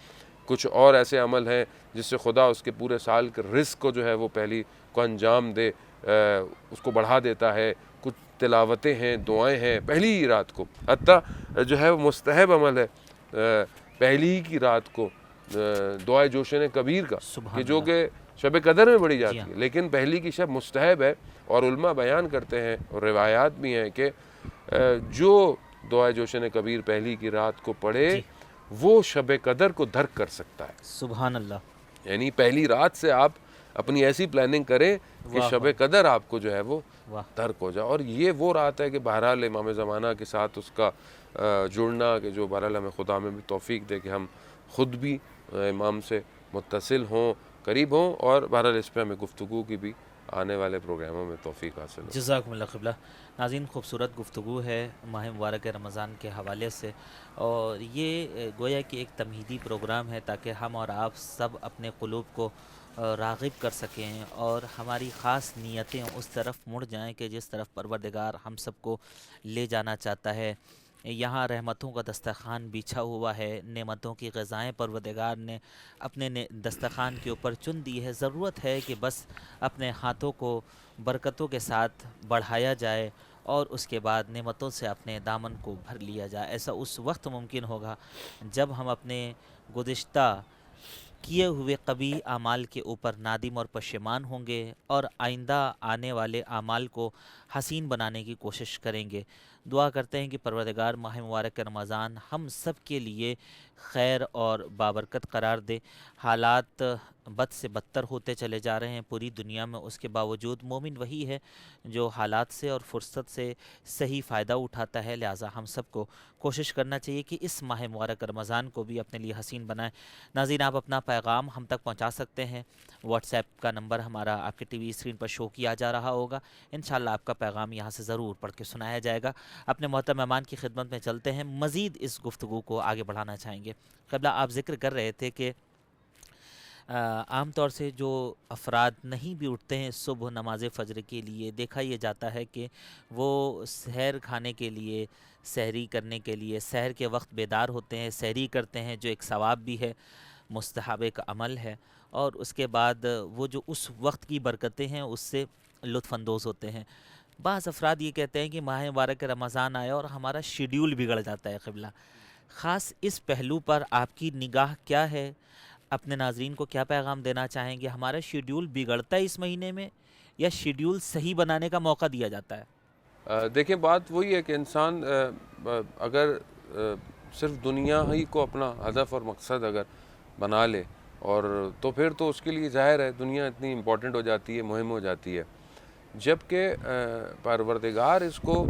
کچھ اور ایسے عمل ہیں جس سے خدا اس کے پورے سال کے رزق کو جو ہے وہ پہلی کو انجام دے، اس کو بڑھا دیتا ہے. کچھ تلاوتیں ہیں، دعائیں ہیں پہلی ہی رات کو. حتیٰ جو ہے وہ مستحب عمل ہے پہلی کی رات کو دعائے جوشن کبیر کا، کہ جو کہ شب قدر میں پڑھی جاتی ہے، لیکن پہلی کی شب مستحب ہے. اور علماء بیان کرتے ہیں اور روایات بھی ہیں کہ جو دعائے جوشن کبیر پہلی کی رات کو پڑھے وہ شب قدر کو درک کر سکتا ہے.
سبحان اللہ.
یعنی پہلی رات سے آپ اپنی ایسی پلاننگ کریں کہ شب قدر آپ کو جو ہے وہ درک ہو جائے. اور یہ وہ رات ہے کہ بہرحال امام زمانہ کے ساتھ اس کا جڑنا، کہ جو بہرحال ہمیں خدا میں بھی توفیق دے کہ ہم خود بھی امام سے متصل ہوں، قریب ہوں، اور بہرحال اس پہ ہمیں گفتگو کی بھی آنے والے پروگراموں میں توفیق حاصل ہو.
جزاکم اللہ قبلہ. ناظرین، خوبصورت گفتگو ہے ماہ مبارک رمضان کے حوالے سے، اور یہ گویا کہ ایک تمہیدی پروگرام ہے تاکہ ہم اور آپ سب اپنے قلوب کو راغب کر سکیں اور ہماری خاص نیتیں اس طرف مڑ جائیں کہ جس طرف پروردگار ہم سب کو لے جانا چاہتا ہے. یہاں رحمتوں کا دسترخوان بچھا ہوا ہے، نعمتوں کی غذائیں پروردگار نے اپنے دسترخوان کے اوپر چن دی ہے. ضرورت ہے کہ بس اپنے ہاتھوں کو برکتوں کے ساتھ بڑھایا جائے اور اس کے بعد نعمتوں سے اپنے دامن کو بھر لیا جائے. ایسا اس وقت ممکن ہوگا جب ہم اپنے گزشتہ کیے ہوئے قبیح اعمال کے اوپر نادم اور پشیمان ہوں گے اور آئندہ آنے والے اعمال کو حسین بنانے کی کوشش کریں گے. دعا کرتے ہیں کہ پروردگار ماہ مبارک رمضان ہم سب کے لیے خیر اور بابرکت قرار دے. حالات بد سے بدتر ہوتے چلے جا رہے ہیں پوری دنیا میں، اس کے باوجود مومن وہی ہے جو حالات سے اور فرصت سے صحیح فائدہ اٹھاتا ہے۔ لہٰذا ہم سب کو کوشش کرنا چاہیے کہ اس ماہ مبارک رمضان کو بھی اپنے لیے حسین بنائیں۔ ناظرین، آپ اپنا پیغام ہم تک پہنچا سکتے ہیں، واٹس ایپ کا نمبر ہمارا آپ کے ٹی وی اسکرین پر شو کیا جا رہا ہوگا، انشاءاللہ آپ کا پیغام یہاں سے ضرور پڑھ کے سنایا جائے گا۔ اپنے محترم مہمان کی خدمت میں چلتے ہیں، مزید اس گفتگو کو آگے بڑھانا چاہیں گے۔ قبلہ آپ ذکر کر رہے تھے کہ عام طور سے جو افراد نہیں بھی اٹھتے ہیں صبح نماز فجر کے لیے، دیکھا یہ جاتا ہے کہ وہ سحر کھانے کے لیے، سحری کرنے کے لیے سحر کے وقت بیدار ہوتے ہیں، سحری کرتے ہیں، جو ایک ثواب بھی ہے، مستحب ایک عمل ہے، اور اس کے بعد وہ جو اس وقت کی برکتیں ہیں اس سے لطف اندوز ہوتے ہیں۔ بعض افراد یہ کہتے ہیں کہ ماہ مبارک رمضان آیا اور ہمارا شیڈیول بگڑ جاتا ہے۔ قبلہ خاص اس پہلو پر آپ کی نگاہ کیا ہے؟ اپنے ناظرین کو کیا پیغام دینا چاہیں گے؟ ہمارا شیڈیول بگڑتا ہے اس مہینے میں یا شیڈیول صحیح بنانے کا موقع دیا جاتا ہے؟
دیکھیں، بات وہی ہے کہ انسان اگر صرف دنیا ہی کو اپنا ہدف اور مقصد اگر بنا لے، اور تو پھر تو اس کے لیے ظاہر ہے دنیا اتنی امپورٹنٹ ہو جاتی ہے، مہم ہو جاتی ہے، جبکہ پروردگار اس کو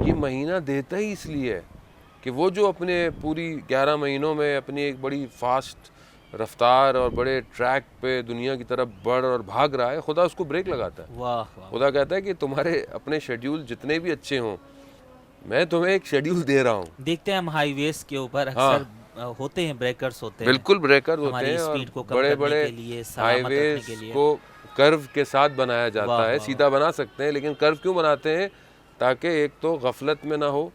یہ مہینہ دیتا ہی اس لیے ہے کہ وہ جو اپنے پوری 11 مہینوں میں اپنی ایک بڑی فاسٹ رفتار اور بڑے ٹریک پہ دنیا کی طرف بڑھ اور بھاگ رہا ہے، خدا اس کو بریک لگاتا ہے۔
واہ واہ،
خدا کہتا ہے کہ تمہارے اپنے شیڈیول جتنے بھی اچھے ہوں، میں تمہیں ایک شیڈیول دے رہا ہوں۔
دیکھتے ہیں ہم ہائی ویز کے اوپر اکثر ہوتے ہیں بریکرز ہوتے ہیں،
بالکل بریکر ہوتے
ہماری
ہیں، اور
اسپیڈ کو کم
بڑے
کرنے
بڑے
کے لیے،
ہائی
سلامت رکھنے
ویز
کے لیے۔
کو کرو کے ساتھ بنایا جاتا
واہ
ہے،
واہ،
سیدھا بنا سکتے ہیں لیکن کرو کیوں بناتے ہیں؟ تاکہ ایک تو غفلت میں نہ ہو،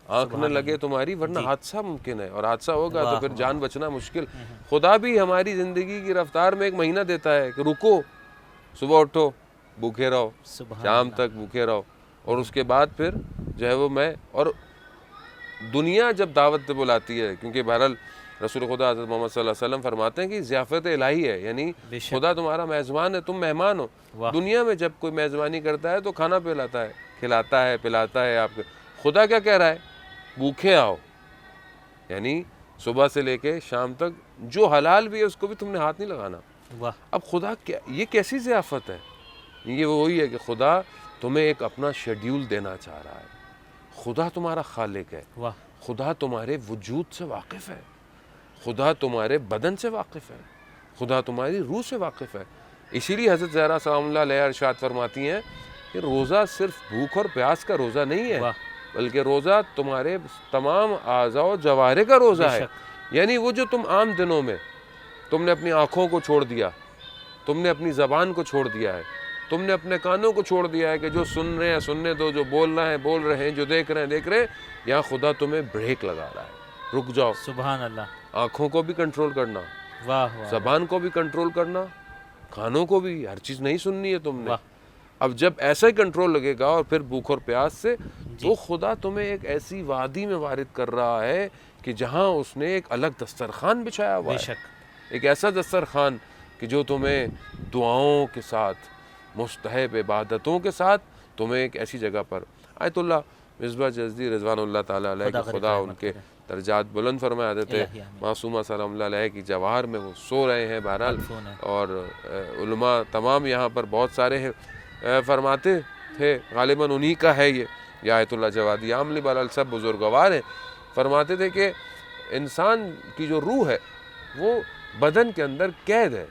آنکھ نہ لگے تمہاری، ورنہ حادثہ ممکن ہے، اور حادثہ ہوگا تو پھر جان بچنا مشکل۔ خدا بھی ہماری زندگی کی رفتار میں ایک مہینہ دیتا ہے کہ رکو، صبح اٹھو بھوکے رہو، شام تک بھوکے رہو، اور اس کے بعد پھر جو ہے وہ میں اور دنیا جب دعوت پہ بلاتی ہے، کیونکہ بہرحال رسول خدا حضرت محمد صلی اللہ علیہ وسلم فرماتے ہیں کہ ضیافت الہی ہے، یعنی خدا تمہارا میزبان ہے، تم مہمان ہو۔ دنیا میں جب کوئی میزبانی کرتا ہے تو کھانا پلاتا ہے، کھلاتا ہے، پلاتا ہے آپ کو۔ خدا کیا کہہ رہا ہے؟ بھوکے آؤ، یعنی صبح سے لے کے شام تک جو حلال بھی ہے اس کو بھی تم نے ہاتھ نہیں لگانا۔ اب خدا کیا، یہ کیسی ضیافت ہے؟ یہ وہی ہے کہ خدا تمہیں ایک اپنا شیڈیول دینا چاہ رہا ہے۔ خدا تمہارا خالق ہے، خدا تمہارے وجود سے واقف ہے، خدا تمہارے بدن سے واقف ہے، خدا تمہاری روح سے واقف ہے۔ اسی لیے حضرت زہرا سلام اللہ علیہ ارشاد فرماتی ہیں کہ روزہ صرف بھوک اور پیاس کا روزہ نہیں ہے، بلکہ روزہ تمہارے تمام اعضاء و جوارح کا روزہ ہے۔ یعنی وہ جو تم عام دنوں میں تم نے اپنی آنکھوں کو چھوڑ دیا، تم نے اپنی زبان کو چھوڑ دیا ہے، تم نے اپنے کانوں کو چھوڑ دیا ہے کہ جو سن رہے ہیں سننے دو، جو بول رہے ہیں بول رہے ہیں، جو دیکھ رہے ہیں دیکھ رہے ہیں، یہاں خدا تمہیں بریک لگا رہا ہے، رک جاؤ۔
سبحان اللہ۔
آنکھوں کو بھی کنٹرول کرنا، زبان کو بھی کنٹرول کرنا، کانوں کو بھی، ہر چیز نہیں سننی ہے تم نے۔ اب جب ایسا ہی کنٹرول لگے گا اور پھر بھوک اور پیاس سے، تو خدا تمہیں ایک ایسی وادی میں وارد کر رہا ہے کہ جہاں اس نے ایک الگ دسترخوان بچھایا ہوا ہے، ایک ایسا دسترخوان کہ جو تمہیں دعاؤں کے ساتھ، مستحب عبادتوں کے ساتھ تمہیں ایک ایسی جگہ پر۔ آیت اللہ مصباح جزدی رضوان اللہ تعالیٰ علیہ کہ خدا ان کے درجات بلند فرمائے، حضرت معصومہ سلام اللہ علیہ کی جواہر میں وہ سو رہے ہیں بہرحال، اور علماء تمام یہاں پر بہت سارے ہیں، فرماتے تھے، غالباً انہی کا ہے یہ آیت اللہ جوادی عاملی، بہرحال سب بزرگوار ہیں، فرماتے تھے کہ انسان کی جو روح ہے وہ بدن کے اندر قید ہے،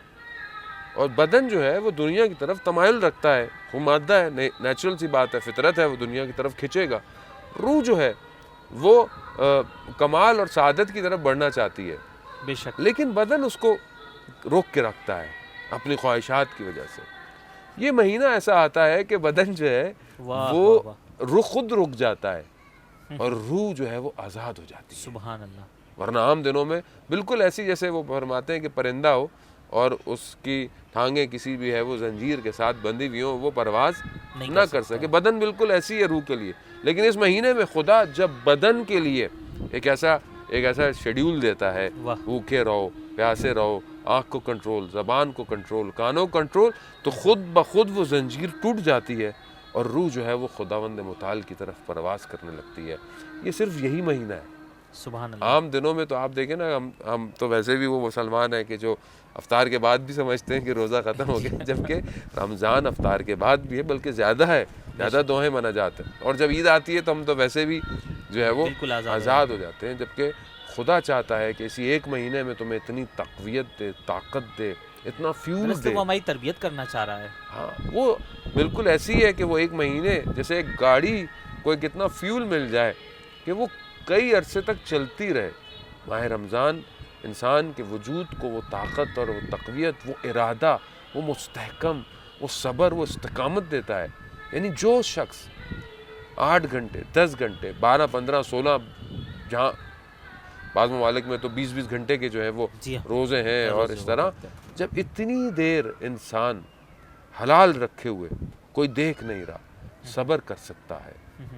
اور بدن جو ہے وہ دنیا کی طرف تمائل رکھتا ہے، وہ مادہ ہے، نیچرل سی بات ہے، فطرت ہے، وہ دنیا کی طرف کھنچے گا۔ روح جو ہے وہ کمال اور سعادت کی طرف بڑھنا چاہتی ہے،
بے شک،
لیکن بدن اس کو روک کے رکھتا ہے اپنی خواہشات کی وجہ سے۔ یہ مہینہ ایسا آتا ہے کہ بدن جو ہے وہ خود رک جاتا ہے اور روح جو ہے وہ آزاد ہو جاتی ہے۔
سبحان اللہ۔
ورنہ عام دنوں میں بالکل ایسی جیسے وہ فرماتے ہیں کہ پرندہ ہو اور اس کی ٹھانگیں کسی بھی ہے وہ زنجیر کے ساتھ بندھی ہوئی ہوں، وہ پرواز نہ کر سکے، بدن بالکل ایسی ہے روح کے لیے۔ لیکن اس مہینے میں خدا جب بدن کے لیے ایک ایسا شیڈیول دیتا ہے، بھوکے رہو، پیاسے رہو، آنکھ کو کنٹرول، زبان کو کنٹرول، کانوں کو کنٹرول، تو خود بخود وہ زنجیر ٹوٹ جاتی ہے اور روح جو ہے وہ خداوند متعال کی طرف پرواز کرنے لگتی ہے۔ یہ صرف یہی مہینہ ہے،
سبحان اللہ.
عام دنوں میں تو آپ دیکھیں نا، ہم تو ویسے بھی وہ مسلمان ہیں کہ جو افطار کے بعد بھی سمجھتے ہیں کہ روزہ ختم ہو گیا، جبکہ رمضان افطار کے بعد بھی ہے، بلکہ زیادہ ہے، زیادہ دعائیں منا جاتے ہیں. اور جب عید آتی ہے تو ہم تو ویسے بھی جو ہے وہ
بالکل
آزاد ہو جاتے ہیں، جبکہ خدا چاہتا ہے کہ اسی ایک مہینے میں تمہیں اتنی تقویت دے، طاقت دے، اتنا فیول
درست
دے.
وہ ہماری تربیت کرنا چاہ رہا ہے.
ہاں، وہ بالکل ایسی ہے کہ وہ ایک مہینے جیسے ایک گاڑی کو کتنا فیول مل جائے کہ وہ کئی عرصے تک چلتی رہے. ماہ رمضان انسان کے وجود کو وہ طاقت اور وہ تقویت، وہ ارادہ، وہ مستحکم، وہ صبر، وہ استقامت دیتا ہے. یعنی جو شخص 8 گھنٹے 10 گھنٹے 12 15 16، جہاں بعض ممالک میں تو 20 گھنٹے کے جو ہے وہ
جی ہاں،
روزے ہیں، اور
روزے
اس
ہو
طرح
رکھتے ہیں.
جب اتنی دیر انسان حلال رکھے ہوئے کوئی دیکھ نہیں رہا صبر کر سکتا ہے،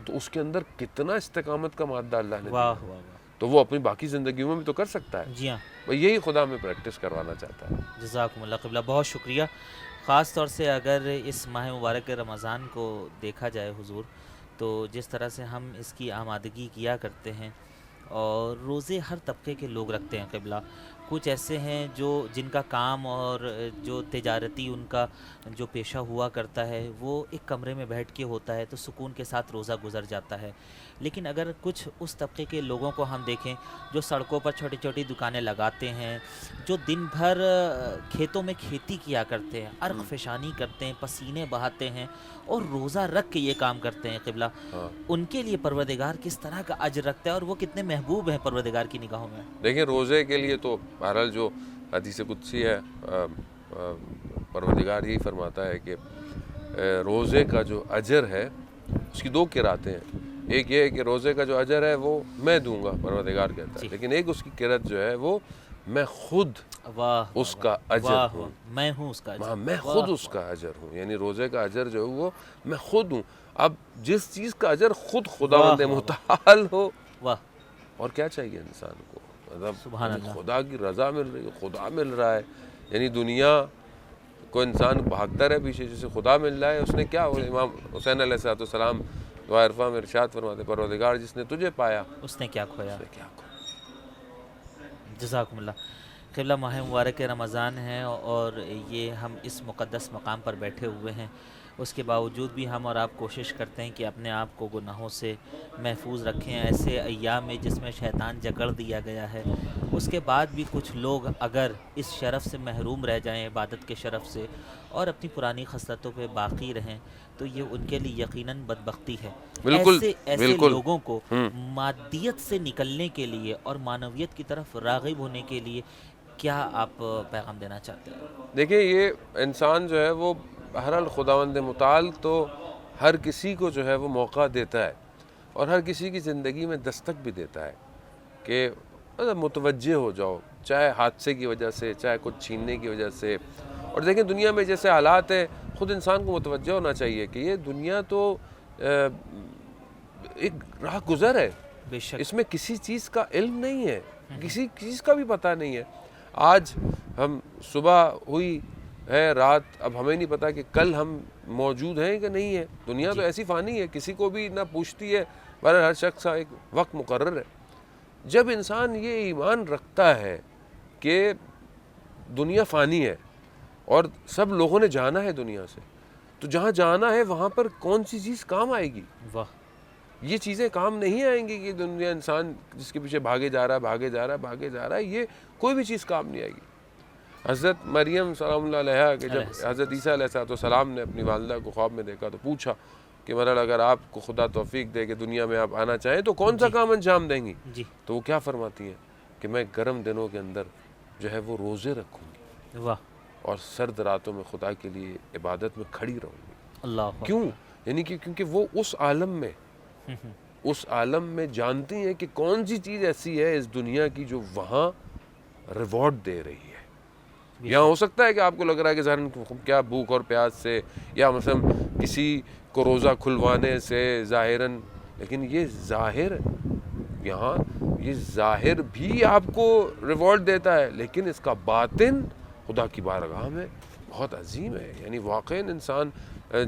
تو اس کے اندر کتنا استقامت کا مادہ اللہ نے دیا،
واہ واہ واہ.
تو وہ اپنی باقی زندگیوں میں بھی تو کر سکتا ہے.
جی ہاں،
یہی خدا میں پریکٹس کروانا چاہتا ہے.
جزاکم اللہ قبلہ، بہت شکریہ. خاص طور سے اگر اس ماہ مبارک رمضان کو دیکھا جائے حضور، تو جس طرح سے ہم اس کی آمادگی کیا کرتے ہیں، اور روزے ہر طبقے کے لوگ رکھتے ہیں قبلہ. کچھ ایسے ہیں جن کا کام اور جو تجارتی ان کا جو پیشہ ہوا کرتا ہے وہ ایک کمرے میں بیٹھ کے ہوتا ہے تو سکون کے ساتھ روزہ گزر جاتا ہے. لیکن اگر کچھ اس طبقے کے لوگوں کو ہم دیکھیں جو سڑکوں پر چھوٹی چھوٹی دکانیں لگاتے ہیں، جو دن بھر کھیتوں میں کھیتی کیا کرتے ہیں، عرق فشانی کرتے ہیں، پسینے بہاتے ہیں، اور روزہ رکھ کے یہ کام کرتے ہیں قبلہ، ان کے لیے پروردگار کس طرح کا اجر رکھتا ہے اور وہ کتنے محبوب ہیں پروردگار کی نگاہوں میں؟
دیکھیں، روزے کے لیے تو بہرحال جو حدیث قدسی ہے، پروردگار یہی فرماتا ہے کہ روزے کا جو اجر ہے اس کی 2 قراتیں ہیں. ایک یہ ہے کہ روزے کا جو اجر ہے وہ میں دوں گا، پروردگار کہتا ہے، لیکن ایک اس کی قرات جو ہے وہ میں خود اس کا اجر ہوں.
میں ہوں اس کا اجر.
میں خود اس کا اجر ہوں. یعنی روزے کا اجر جو ہے وہ میں خود ہوں. اب جس چیز کا اجر خود خداوند متعال ہو، اور کیا چاہیے انسان کو؟ مطلب خدا کی رضا مل رہی ہے، خدا مل رہا ہے. یعنی دنیا کو انسان بھاگتا رہے پیچھے، جسے خدا مل رہا ہے اس نے کیا ہو. امام حسین علیہ السلام دعا عرفہ میں ارشاد فرماتے، پروردگار جس نے تجھے پایا
اس نے کیا کھویا.
کھویا.
جزاکم اللہ. قبلہ ماہ مبارک رمضان ہے اور یہ ہم اس مقدس مقام پر بیٹھے ہوئے ہیں، اس کے باوجود بھی ہم اور آپ کوشش کرتے ہیں کہ اپنے آپ کو گناہوں سے محفوظ رکھیں. ایسے ایام میں جس میں شیطان جکڑ دیا گیا ہے، اس کے بعد بھی کچھ لوگ اگر اس شرف سے محروم رہ جائیں، عبادت کے شرف سے، اور اپنی پرانی خصلتوں پہ باقی رہیں، تو یہ ان کے لیے یقیناً بدبختی ہے. ایسے لوگوں کو مادیت سے نکلنے کے لیے اور معنویت کی طرف راغب ہونے کے لیے کیا آپ پیغام دینا چاہتے ہیں؟
دیکھیں، یہ انسان جو ہے وہ بہرحال خداوند متعال تو ہر کسی کو جو ہے وہ موقع دیتا ہے، اور ہر کسی کی زندگی میں دستک بھی دیتا ہے کہ متوجہ ہو جاؤ، چاہے حادثے کی وجہ سے، چاہے کچھ چھیننے کی وجہ سے. اور دیکھیں، دنیا میں جیسے حالات ہیں، خود انسان کو متوجہ ہونا چاہیے کہ یہ دنیا تو ایک راہ گزر ہے.
بے شک.
اس میں کسی چیز کا علم نہیں ہے، کسی چیز کا بھی پتہ نہیں ہے. آج ہم صبح ہوئی ہے، رات، اب ہمیں نہیں پتا کہ کل ہم موجود ہیں کہ نہیں ہے. دنیا تو ایسی فانی ہے، کسی کو بھی نہ پوچھتی ہے، بہرحال ہر شخص کا ایک وقت مقرر ہے. جب انسان یہ ایمان رکھتا ہے کہ دنیا فانی ہے اور سب لوگوں نے جانا ہے دنیا سے، تو جہاں جانا ہے وہاں پر کون سی چیز کام آئے گی؟ یہ چیزیں کام نہیں آئیں گی کہ دنیا انسان جس کے پیچھے بھاگے جا رہا ہے، یہ کوئی بھی چیز کام نہیں آئے گی. حضرت مریم سلام اللہ علیہا کہ جب حضرت عیسیٰ علیہ السلام نے اپنی والدہ کو خواب میں دیکھا تو پوچھا کہ مرحل اگر آپ کو خدا توفیق دے کہ دنیا میں آپ آنا چاہیں تو کون سا کام انجام دیں گی؟ تو وہ کیا فرماتی ہیں کہ میں گرم دنوں کے اندر جو ہے وہ روزے رکھوں گی اور سرد راتوں میں خدا کے لیے عبادت میں کھڑی رہوں گی. کیوں؟ یعنی کہ کیونکہ وہ اس عالم میں جانتی ہیں کہ کون سی چیز ایسی ہے اس دنیا کی جو وہاں ریوارڈ دے رہی ہے. یہاں ہو سکتا ہے کہ آپ کو لگ رہا ہے کہ ظاہراً کیا بھوک اور پیاس سے، یا مثلا کسی کو روزہ کھلوانے سے ظاہراً، لیکن یہ ظاہر بھی آپ کو ریوارڈ دیتا ہے، لیکن اس کا باطن خدا کی بارگاہ میں بہت عظیم ہے. یعنی واقعاً انسان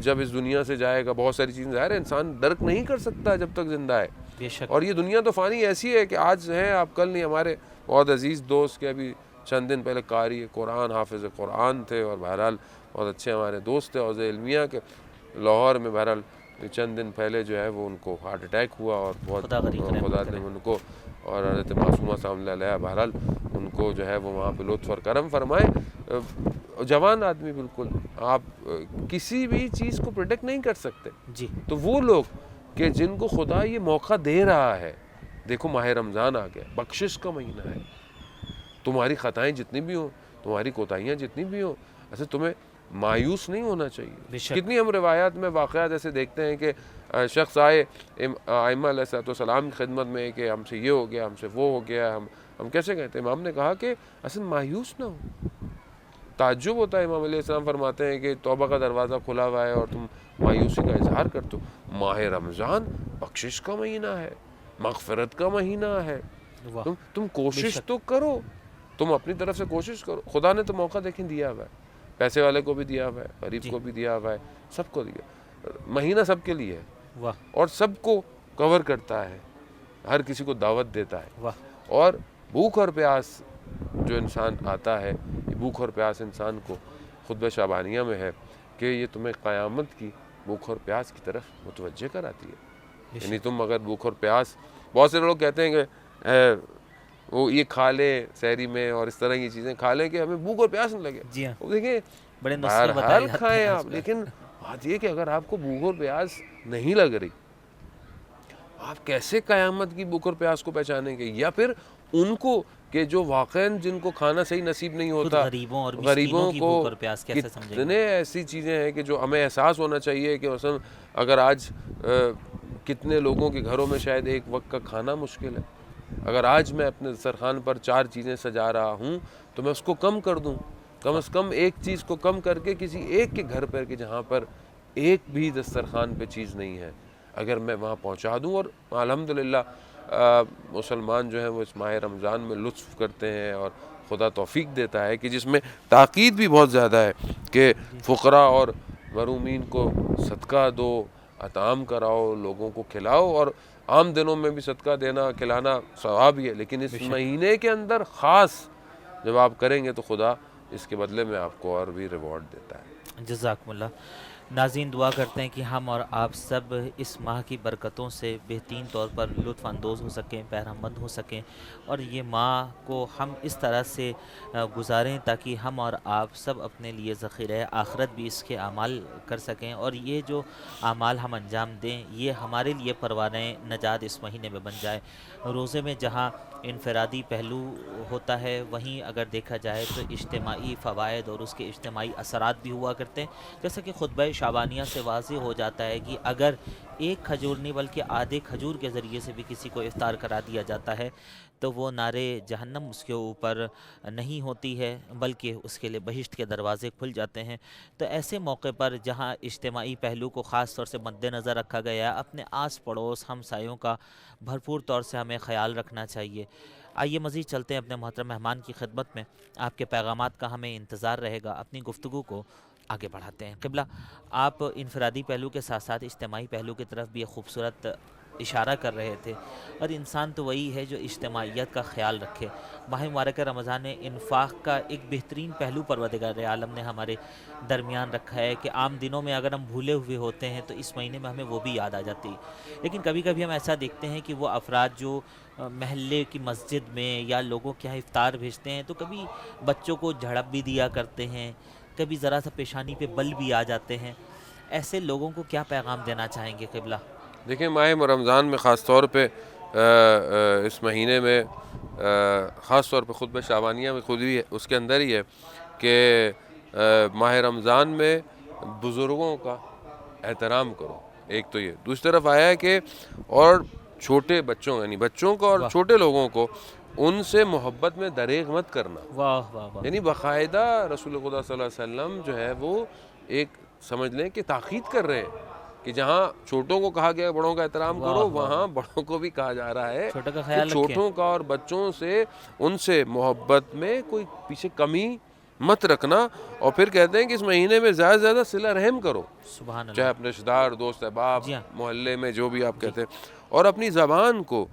جب اس دنیا سے جائے گا، بہت ساری چیزیں ظاہر ہے انسان درک نہیں کر سکتا جب تک زندہ ہے،
بے شک
اور یہ دنیا تو فانی ایسی ہے کہ آج ہیں آپ کل نہیں. ہمارے بہت عزیز دوست کے ابھی چند دن پہلے قاری قرآن حافظ قرآن تھے اور بہرحال بہت اچھے ہمارے دوست تھے حوزہ علمیہ کے لاہور میں. بہرحال چند دن پہلے جو ہے وہ ان کو ہارٹ اٹیک ہوا اور بہت خدا نے ان کو اور حضرت معصومہ صاحب علیہ بہرحال ان کو جو ہے وہ وہاں پہ لطف اور کرم فرمائے. جوان آدمی بالکل, آپ کسی بھی چیز کو پریڈکٹ نہیں کر سکتے.
جی
تو وہ لوگ کہ جن کو خدا یہ موقع دے رہا ہے, دیکھو ماہ رمضان آ گیا, بخشش کا مہینہ ہے. تمہاری خطائیں جتنی بھی ہوں, تمہاری کوتاہیاں جتنی بھی ہوں, ایسے تمہیں مایوس نہیں ہونا چاہیے. کتنی ہم روایات میں واقعات ایسے دیکھتے ہیں کہ شخص آئے ائمہ علیہ السلام کی خدمت میں کہ ہم سے یہ ہو گیا, ہم سے وہ ہو گیا, ہم کیسے کہتے ہیں. امام نے کہا کہ اصل مایوس نہ ہو. تعجب ہوتا ہے, امام علیہ السلام فرماتے ہیں کہ توبہ کا دروازہ کھلا ہوا ہے اور تم مایوسی کا اظہار کرتے ہو. ماہ رمضان بخشش کا مہینہ ہے, مغفرت کا مہینہ ہے. تم کوشش تو کرو, تم اپنی طرف سے کوشش کرو. خدا نے تو موقع دیکھیں دیا ہوا ہے, پیسے والے کو بھی دیا ہوا ہے, غریب کو بھی دیا ہوا ہے, سب کو دیا. مہینہ سب کے لیے ہے اور سب کو کور کرتا ہے, ہر کسی کو دعوت دیتا ہے. اور بھوک اور پیاس جو انسان آتا ہے, یہ بھوک اور پیاس انسان کو خطبہ شعبانیہ میں ہے کہ یہ تمہیں قیامت کی بھوک اور پیاس کی طرف متوجہ کراتی ہے. یعنی تم اگر بھوک اور پیاس, بہت سے لوگ کہتے ہیں کہ وہ یہ کھا لے سحری میں اور اس طرح کی چیزیں کھا لیں کہ ہمیں بھوک اور پیاس نہ لگے.
جی ہاں,
وہ دیکھیں
بڑے نسخے
بہرحال کھائیں آپ, لیکن بات یہ کہ اگر آپ کو بھوک اور پیاس نہیں لگ رہی, آپ کیسے قیامت کی بھوک اور پیاس کو پہچانیں گے؟ یا پھر ان کو کہ جو واقعاً جن کو کھانا صحیح نصیب نہیں ہوتا, غریبوں کو, کتنے ایسی چیزیں ہیں کہ جو ہمیں احساس ہونا چاہیے کہ مثلا اگر آج کتنے لوگوں کے گھروں میں شاید ایک وقت کا کھانا مشکل ہے. اگر آج میں اپنے دسترخوان پر 4 چیزیں سجا رہا ہوں تو میں اس کو کم کر دوں, کم از کم ایک چیز کو کم کر کے کسی ایک کے گھر پر کہ جہاں پر ایک بھی دسترخوان پہ چیز نہیں ہے, اگر میں وہاں پہنچا دوں. اور الحمدللہ مسلمان جو ہیں وہ اس ماہ رمضان میں لطف کرتے ہیں اور خدا توفیق دیتا ہے کہ جس میں تاکید بھی بہت زیادہ ہے کہ فقراء اور محرومین کو صدقہ دو, اطعام کراؤ, لوگوں کو کھلاؤ. اور عام دنوں میں بھی صدقہ دینا کھلانا ثواب ہی ہے, لیکن اس مہینے کے اندر خاص جب آپ کریں گے تو خدا اس کے بدلے میں آپ کو اور بھی ریوارڈ دیتا ہے.
جزاکم اللہ. ناظرین دعا کرتے ہیں کہ ہم اور آپ سب اس ماہ کی برکتوں سے بہترین طور پر لطف اندوز ہو سکیں, بہرہ مند ہو سکیں, اور یہ ماہ کو ہم اس طرح سے گزاریں تاکہ ہم اور آپ سب اپنے لیے ذخیرہ آخرت بھی اس کے اعمال کر سکیں, اور یہ جو اعمال ہم انجام دیں یہ ہمارے لیے پروانہ نجات اس مہینے میں بن جائے. روزے میں جہاں انفرادی پہلو ہوتا ہے, وہیں اگر دیکھا جائے تو اجتماعی فوائد اور اس کے اجتماعی اثرات بھی ہوا کرتے ہیں. جیسا کہ خطبہ شعبانیہ سے واضح ہو جاتا ہے کہ اگر ایک کھجور نہیں بلکہ آدھے کھجور کے ذریعے سے بھی کسی کو افطار کرا دیا جاتا ہے تو وہ نارے جہنم اس کے اوپر نہیں ہوتی ہے, بلکہ اس کے لیے بہشت کے دروازے کھل جاتے ہیں. تو ایسے موقع پر جہاں اجتماعی پہلو کو خاص طور سے مد نظر رکھا گیا, اپنے آس پڑوس ہمسایوں کا بھرپور طور سے ہمیں خیال رکھنا چاہیے. آئیے مزید چلتے ہیں اپنے محترم مہمان کی خدمت میں, آپ کے پیغامات کا ہمیں انتظار رہے گا. اپنی گفتگو کو آگے بڑھاتے ہیں. قبلہ, آپ انفرادی پہلو کے ساتھ ساتھ اجتماعی پہلو کی طرف بھی ایک خوبصورت اشارہ کر رہے تھے, اور انسان تو وہی ہے جو اجتماعیت کا خیال رکھے. ماہ مبارک رمضان نے انفاق کا ایک بہترین پہلو پروردگار عالم نے ہمارے درمیان رکھا ہے کہ عام دنوں میں اگر ہم بھولے ہوئے ہوتے ہیں تو اس مہینے میں ہمیں وہ بھی یاد آ جاتی ہے. لیکن کبھی کبھی ہم ایسا دیکھتے ہیں کہ وہ افراد جو محلے کی مسجد میں یا لوگوں کے یہاں افطار بھیجتے ہیں تو کبھی بچوں کو جھڑپ بھی دیا کرتے ہیں, کبھی ذرا سا پیشانی پہ بل بھی آ جاتے ہیں. ایسے لوگوں کو کیا پیغام دینا چاہیں گے قبلہ؟
دیکھیں, ماہ رمضان میں خاص طور پہ اس مہینے میں خاص طور پہ خطبہ شعبانیہ میں خود ہی اس کے اندر ہی ہے کہ ماہ رمضان میں بزرگوں کا احترام کرو. ایک تو یہ, دوسری طرف آیا ہے کہ اور چھوٹے بچوں یعنی بچوں کو اور چھوٹے لوگوں کو ان سے محبت میں دریغ مت کرنا.
واہ واہ واہ.
یعنی باقاعدہ رسول خدا صلی اللہ علیہ وسلم جو ہے وہ ایک سمجھ لیں کہ تاکید کر رہے ہیں کہ جہاں چھوٹوں کو کہا گیا بڑوں کا احترام کرو, وہاں بڑوں کو بھی کہا جا رہا ہے کہ چھوٹوں کا اور بچوں سے ان سے محبت میں کوئی پیچھے کمی مت رکھنا. اور پھر کہتے ہیں کہ اس مہینے میں زیادہ سے زیادہ صلہ رحم کرو,
سبحان اللہ,
چاہے اپنے رشتہ دار, دوست احباب, محلے میں جو بھی آپ کہتے ہیں. اور اپنی زبان کو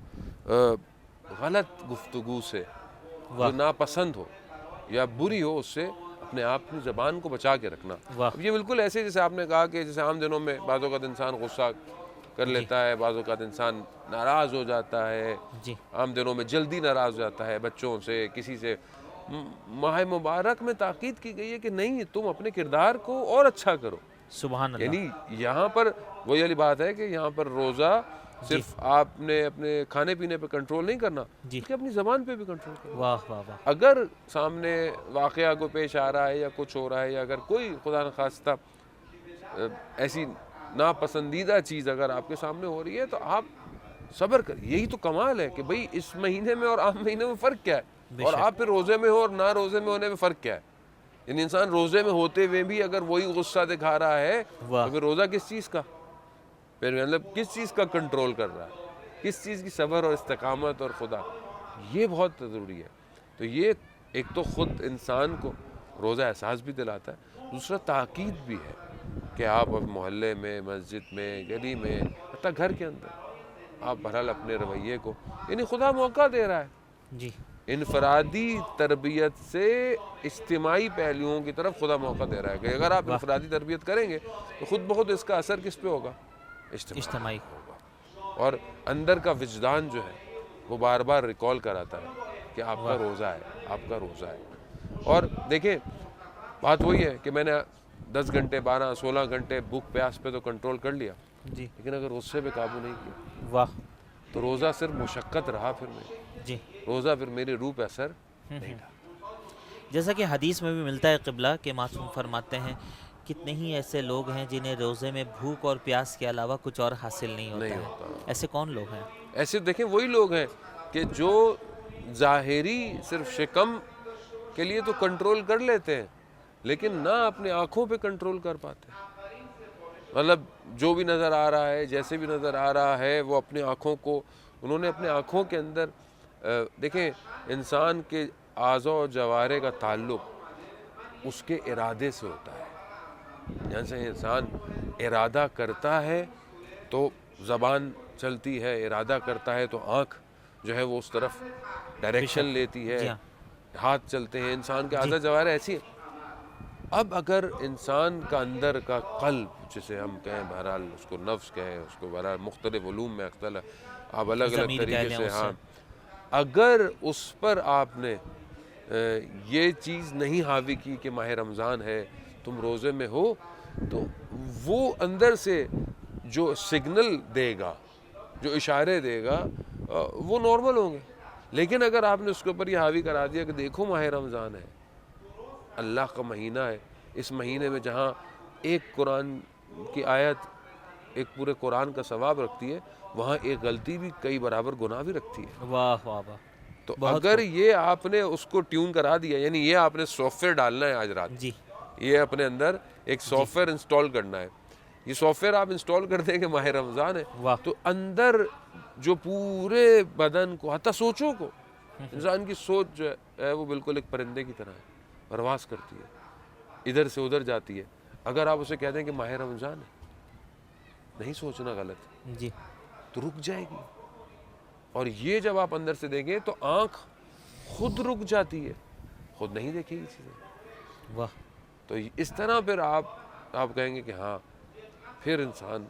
غلط گفتگو سے جو ناپسند ہو یا بری ہو اس سے اپنے آپ کی زبان کو بچا کے رکھنا. اب یہ بالکل ایسے جیسے آپ نے کہا کہ جیسے عام دنوں میں بعض اوقات انسان غصہ کر لیتا ہے, بعض اوقات انسان ناراض ہو جاتا ہے, عام دنوں میں جلدی ناراض ہو جاتا ہے بچوں سے, کسی سے. ماہ مبارک میں تاکید کی گئی ہے کہ نہیں, تم اپنے کردار کو اور اچھا کرو.
سبحان اللہ.
یعنی یہاں پر وہی والی بات ہے کہ یہاں پر روزہ صرف آپ نے اپنے کھانے پینے پہ کنٹرول نہیں کرنا بلکہ اپنی زبان پہ بھی کنٹرول کرنا.
واہ واہ واہ.
اگر سامنے واقعہ کو پیش آ رہا ہے یا کچھ ہو رہا ہے, یا اگر کوئی خدا نخواستہ ایسی ناپسندیدہ چیز اگر آپ کے سامنے ہو رہی ہے تو آپ صبر کریں. یہی تو کمال ہے کہ بھئی اس مہینے میں اور عام مہینے میں فرق کیا ہے, اور آپ پھر روزے میں ہو اور نہ روزے میں ہونے میں فرق کیا ہے. یعنی انسان روزے میں ہوتے ہوئے بھی اگر وہی غصہ دکھا رہا ہے تو پھر روزہ کس چیز کا, پھر مطلب کس چیز کا کنٹرول کر رہا ہے, کس چیز کی صبر اور استقامت اور خدا. یہ بہت ضروری ہے. تو یہ ایک تو خود انسان کو روزہ احساس بھی دلاتا ہے, دوسرا تاکید بھی ہے کہ آپ محلے میں, مسجد میں, گلی میں, حتیٰ گھر کے اندر آپ بہرحال اپنے رویے کو, یعنی خدا موقع دے رہا ہے
جی
انفرادی تربیت سے اجتماعی پہلوؤں کی طرف خدا موقع دے رہا ہے کہ اگر آپ انفرادی تربیت کریں گے تو خود بخود اس کا اثر کس پہ ہوگا, اجتماعی ہوگا. اور اندر کا وجدان جو ہے وہ بار بار ریکال کراتا ہے کہ آپ کا روزہ ہے, آپ کا روزہ ہے. اور دیکھیں بات وہی ہے کہ میں نے 10 گھنٹے 12 16 گھنٹے بھوک پیاس پہ تو کنٹرول کر لیا, لیکن اگر غصے پہ قابو نہیں کیا تو روزہ صرف مشقت رہا, پھر میں روزہ پھر میری روح پہ اثر نہیں ڈالا.
جیسا کہ حدیث میں بھی ملتا ہے قبلہ کہ معصوم فرماتے ہیں کتنے ہی ایسے لوگ ہیں جنہیں روزے میں بھوک اور پیاس کے علاوہ کچھ اور حاصل نہیں ہوتا ہے. ایسے کون لوگ ہیں؟
ایسے دیکھیں وہی لوگ ہیں کہ جو ظاہری صرف شکم کے لیے تو کنٹرول کر لیتے ہیں لیکن نہ اپنے آنکھوں پہ کنٹرول کر پاتے. مطلب جو بھی نظر آ رہا ہے, جیسے بھی نظر آ رہا ہے, وہ اپنے آنکھوں کو, انہوں نے اپنے آنکھوں کے اندر دیکھیں انسان کے اعضاء و جوارح کا تعلق اس کے ارادے سے ہوتا ہے. جیسے انسان ارادہ کرتا ہے تو زبان چلتی ہے, ارادہ کرتا ہے تو آنکھ جو ہے وہ اس طرف ڈائریکشن لیتی ہے, ہاتھ چلتے ہیں. انسان کے اعضاء جوارح ایسی ہے. اب اگر انسان کا اندر کا قلب جسے ہم کہیں, بہرحال اس کو نفس کہیں, اس کو بہرحال مختلف علوم میں آپ الگ الگ طریقے سے, ہاں, اگر اس پر آپ نے یہ چیز نہیں حاوی کی کہ ماہ رمضان ہے, تم روزے میں ہو, تو وہ اندر سے جو سگنل دے گا, جو اشارے دے گا, وہ نارمل ہوں گے. لیکن اگر آپ نے اس کے اوپر یہ حاوی کرا دیا کہ دیکھو ماہ رمضان ہے, اللہ کا مہینہ ہے, اس مہینے میں جہاں ایک قرآن کی آیت ایک پورے قرآن کا ثواب رکھتی ہے, وہاں ایک غلطی بھی کئی برابر گناہ بھی رکھتی ہے.
واہ واہ واہ.
تو اگر یہ آپ نے اس کو ٹیون کرا دیا, یعنی یہ آپ نے سافٹ ویئر ڈالنا ہے آج رات, یہ اپنے اندر ایک سافٹ ویئر انسٹال کرنا ہے. یہ سافٹ ویئر آپ انسٹال کر دیں کہ ماہ رمضان ہے, تو اندر جو پورے بدن کو, حتیٰ سوچوں کو, انسان کی سوچ جو ہے وہ بالکل ایک پرندے کی طرح ہے, پرواز کرتی ہے, ادھر سے ادھر جاتی ہے. اگر آپ اسے کہہ دیں کہ ماہ رمضان ہے, نہیں سوچنا غلط, تو رک جائے گی. اور یہ جب آپ اندر سے دیکھیں تو آنکھ خود رک جاتی ہے, خود نہیں دیکھے گی چیزیں. تو اس طرح پھر آپ کہیں گے کہ ہاں پھر انسان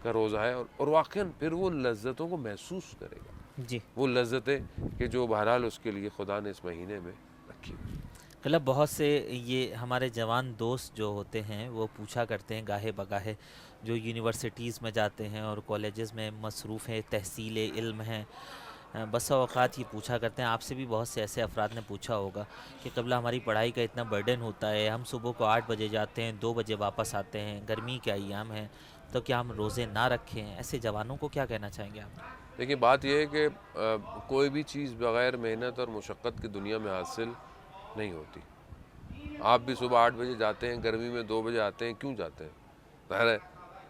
کا روزہ ہے, اور واقعاً پھر وہ لذتوں کو محسوس کرے گا, وہ لذتیں کہ جو بہرحال اس کے لیے خدا نے اس مہینے میں رکھی ہوئی.
مطلب بہت سے یہ ہمارے جوان دوست جو ہوتے ہیں وہ پوچھا کرتے ہیں گاہے بگاہے, جو یونیورسٹیز میں جاتے ہیں اور کالجز میں مصروف ہیں, تحصیل علم ہیں, بسا اوقات یہ پوچھا کرتے ہیں. آپ سے بھی بہت سے ایسے افراد نے پوچھا ہوگا کہ قبلہ ہماری پڑھائی کا اتنا برڈن ہوتا ہے, ہم صبح کو 8 بجے جاتے ہیں, 2 بجے واپس آتے ہیں, گرمی کے ایام ہیں, تو کیا ہم روزے نہ رکھیں؟ ایسے جوانوں کو کیا کہنا چاہیں گے آپ؟
دیکھیے بات یہ ہے کہ کوئی بھی چیز بغیر محنت اور مشقت کی دنیا میں حاصل نہیں ہوتی. آپ بھی صبح 8 بجے جاتے ہیں, گرمی میں 2 بجے آتے ہیں, کیوں جاتے ہیں؟ ظاہر ہے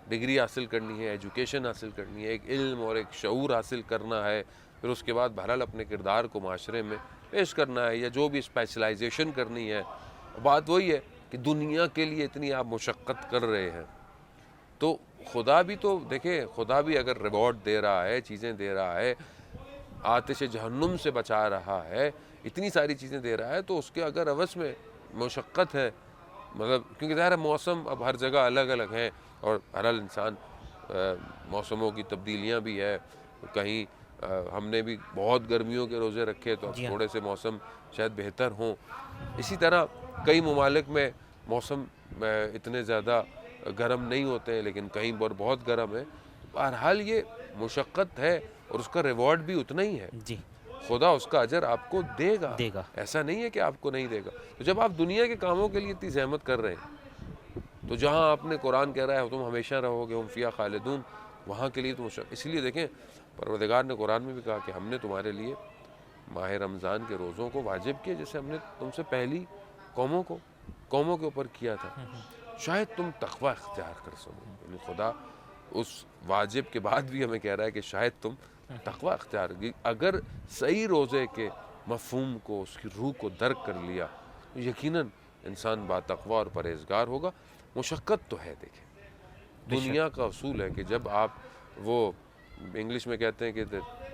ڈگری حاصل کرنی ہے, ایجوکیشن حاصل کرنی ہے, ایک علم اور ایک شعور حاصل کرنا ہے, پھر اس کے بعد بہرحال اپنے کردار کو معاشرے میں پیش کرنا ہے, یا جو بھی اسپیشلائزیشن کرنی ہے. بات وہی ہے کہ دنیا کے لیے اتنی آپ مشقت کر رہے ہیں, تو خدا بھی تو دیکھیں، خدا بھی اگر ریوارڈ دے رہا ہے، چیزیں دے رہا ہے، آتش جہنم سے بچا رہا ہے، اتنی ساری چیزیں دے رہا ہے، تو اس کے اگر عوض میں مشقت ہے، مطلب کیونکہ ظاہر ہے موسم اب ہر جگہ الگ الگ ہیں، اور ہر انسان موسموں کی تبدیلیاں بھی ہے، کہیں ہم نے بھی بہت گرمیوں کے روزے رکھے تو اب
جی ہاں،
تھوڑے سے موسم شاید بہتر ہوں، اسی طرح کئی ممالک میں موسم اتنے زیادہ گرم نہیں ہوتے ہیں، لیکن کہیں پر بہت گرم ہے. بہرحال یہ مشقت ہے اور اس کا ریوارڈ بھی اتنا ہی ہے.
جی
خدا اس کا اجر آپ کو دے گا،
دے گا.
ایسا نہیں ہے کہ آپ کو نہیں دے گا. تو جب آپ دنیا کے کاموں کے لیے اتنی زحمت کر رہے ہیں، تو جہاں آپ نے قرآن کہہ رہا ہے تم ہمیشہ رہو گے، ہم فیہا خالدون، وہاں کے لیے تو اس لیے دیکھیں پروردگار نے قرآن میں بھی کہا کہ ہم نے تمہارے لیے ماہ رمضان کے روزوں کو واجب کیا جیسے ہم نے تم سے پہلی قوموں کے اوپر کیا تھا، شاید تم تقوی اختیار کر سکو. یعنی خدا اس واجب کے بعد بھی ہمیں کہہ رہا ہے کہ شاید تم تقوی اختیار کی. اگر صحیح روزے کے مفہوم کو، اس کی روح کو درک کر لیا، تو یقیناً انسان با تقوی اور پرہیزگار ہوگا. مشقت تو ہے، دیکھیں دنیا کا اصول ہے کہ جب آپ وہ انگلش میں کہتے ہیں کہ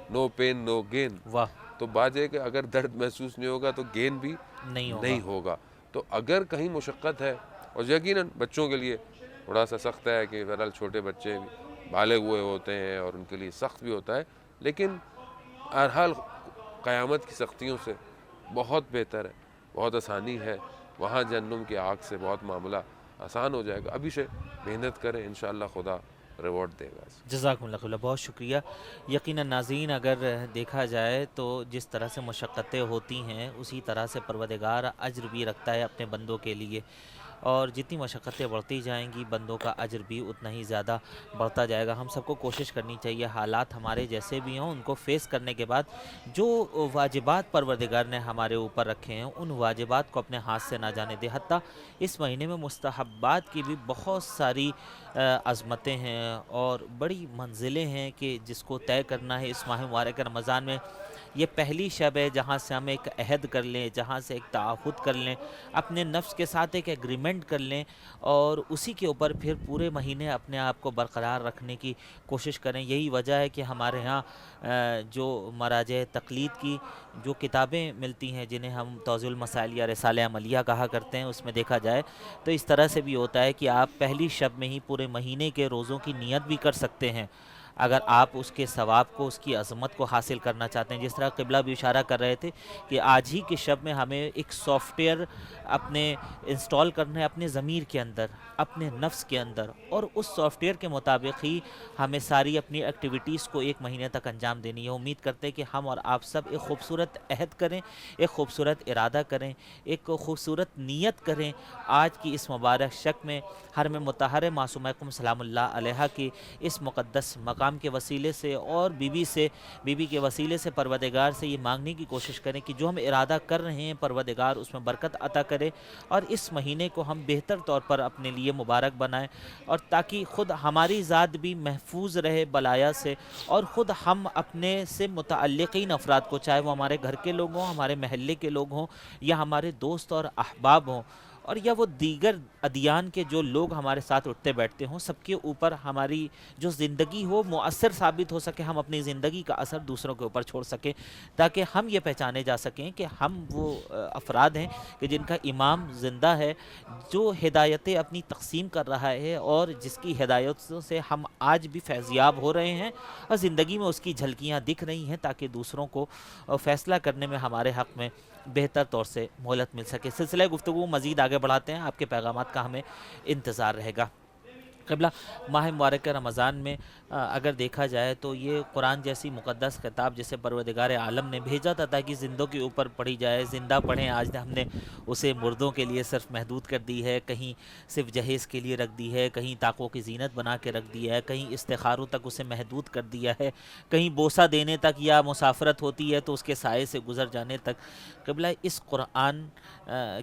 نو پین نو گین،
واہ،
تو بات یہ کہ اگر درد محسوس نہیں ہوگا تو گین بھی نہیں ہوگا. تو اگر کہیں مشقت ہے، اور یقیناً بچوں کے لیے تھوڑا سا سخت ہے کہ بہرحال چھوٹے بچے بالغ ہوئے ہوتے ہیں اور ان کے لیے سخت بھی ہوتا ہے، لیکن بہرحال قیامت کی سختیوں سے بہت بہتر ہے، بہت آسانی ہے. وہاں جہنم کی آگ سے بہت معاملہ آسان ہو جائے گا. ابھی سے محنت کریں، انشاءاللہ خدا ریوارڈ دے گا.
جزاکم اللہ خیر، بہت شکریہ. یقیناً ناظرین، اگر دیکھا جائے تو جس طرح سے مشقتیں ہوتی ہیں اسی طرح سے پروردگار اجر بھی رکھتا ہے اپنے بندوں کے لیے، اور جتنی مشقتیں بڑھتی جائیں گی بندوں کا اجر بھی اتنا ہی زیادہ بڑھتا جائے گا. ہم سب کو کوشش کرنی چاہیے حالات ہمارے جیسے بھی ہوں ان کو فیس کرنے کے بعد جو واجبات پروردگار نے ہمارے اوپر رکھے ہیں ان واجبات کو اپنے ہاتھ سے نہ جانے دے. حتیٰ اس مہینے میں مستحبات کی بھی بہت ساری عظمتیں ہیں اور بڑی منزلیں ہیں کہ جس کو طے کرنا ہے. اس ماہ مبارک رمضان میں یہ پہلی شب ہے جہاں سے ہم ایک عہد کر لیں، جہاں سے ایک تعہد کر لیں، اپنے نفس کے ساتھ ایک ایگریمنٹ کر لیں، اور اسی کے اوپر پھر پورے مہینے اپنے آپ کو برقرار رکھنے کی کوشش کریں. یہی وجہ ہے کہ ہمارے ہاں جو مراجع تقلید کی جو کتابیں ملتی ہیں جنہیں ہم توضیح المسائل یا رسالہ عملیہ کہا کرتے ہیں، اس میں دیکھا جائے تو اس طرح سے بھی ہوتا ہے کہ آپ پہلی شب میں ہی پورے مہینے کے روزوں کی نیت بھی کر سکتے ہیں اگر آپ اس کے ثواب کو، اس کی عظمت کو حاصل کرنا چاہتے ہیں. جس طرح قبلہ بھی اشارہ کر رہے تھے کہ آج ہی کی شب میں ہمیں ایک سافٹ ویئر اپنے انسٹال کرنا ہے اپنے ضمیر کے اندر، اپنے نفس کے اندر، اور اس سافٹ ویئر کے مطابق ہی ہمیں ساری اپنی ایکٹیویٹیز کو ایک مہینے تک انجام دینی ہے. امید کرتے ہیں کہ ہم اور آپ سب ایک خوبصورت عہد کریں، ایک خوبصورت ارادہ کریں، ایک خوبصورت نیت کریں. آج کی اس مبارک شک میں حرم مطہر معصومہ سلام اللہ علیہا کی اس مقدس مقام کے وسیلے سے اور بی بی کے وسیلے سے پروردگار سے یہ مانگنے کی کوشش کریں کہ جو ہم ارادہ کر رہے ہیں پروردگار اس میں برکت عطا کرے، اور اس مہینے کو ہم بہتر طور پر اپنے لیے مبارک بنائیں، اور تاکہ خود ہماری ذات بھی محفوظ رہے بلایا سے، اور خود ہم اپنے سے متعلقین افراد کو، چاہے وہ ہمارے گھر کے لوگ ہوں، ہمارے محلے کے لوگ ہوں، یا ہمارے دوست اور احباب ہوں، اور یا وہ دیگر ادیان کے جو لوگ ہمارے ساتھ اٹھتے بیٹھتے ہوں، سب کے اوپر ہماری جو زندگی ہو مؤثر ثابت ہو سکے، ہم اپنی زندگی کا اثر دوسروں کے اوپر چھوڑ سکیں، تاکہ ہم یہ پہچانے جا سکیں کہ ہم وہ افراد ہیں کہ جن کا امام زندہ ہے، جو ہدایتیں اپنی تقسیم کر رہا ہے، اور جس کی ہدایتوں سے ہم آج بھی فیضیاب ہو رہے ہیں، اور زندگی میں اس کی جھلکیاں دکھ رہی ہیں، تاکہ دوسروں کو فیصلہ کرنے میں ہمارے حق میں بہتر طور سے مہلت مل سکے. سلسلہ گفتگو مزید آگے بڑھاتے ہیں، آپ کے پیغامات کا ہمیں انتظار رہے گا. قبلہ، ماہ مبارک رمضان میں اگر دیکھا جائے تو یہ قرآن جیسی مقدس کتاب جسے پروردگار عالم نے بھیجا تھا تاکہ زندوں کے اوپر پڑھی جائے، زندہ پڑھیں، آج ہم نے اسے مردوں کے لیے صرف محدود کر دی ہے، کہیں صرف جہیز کے لیے رکھ دی ہے، کہیں طاقوں کی زینت بنا کے رکھ دیا ہے، کہیں استخاروں تک اسے محدود کر دیا ہے، کہیں بوسہ دینے تک یا مسافرت ہوتی ہے تو اس کے سائے سے گزر جانے تک. قبلہ، اس قرآن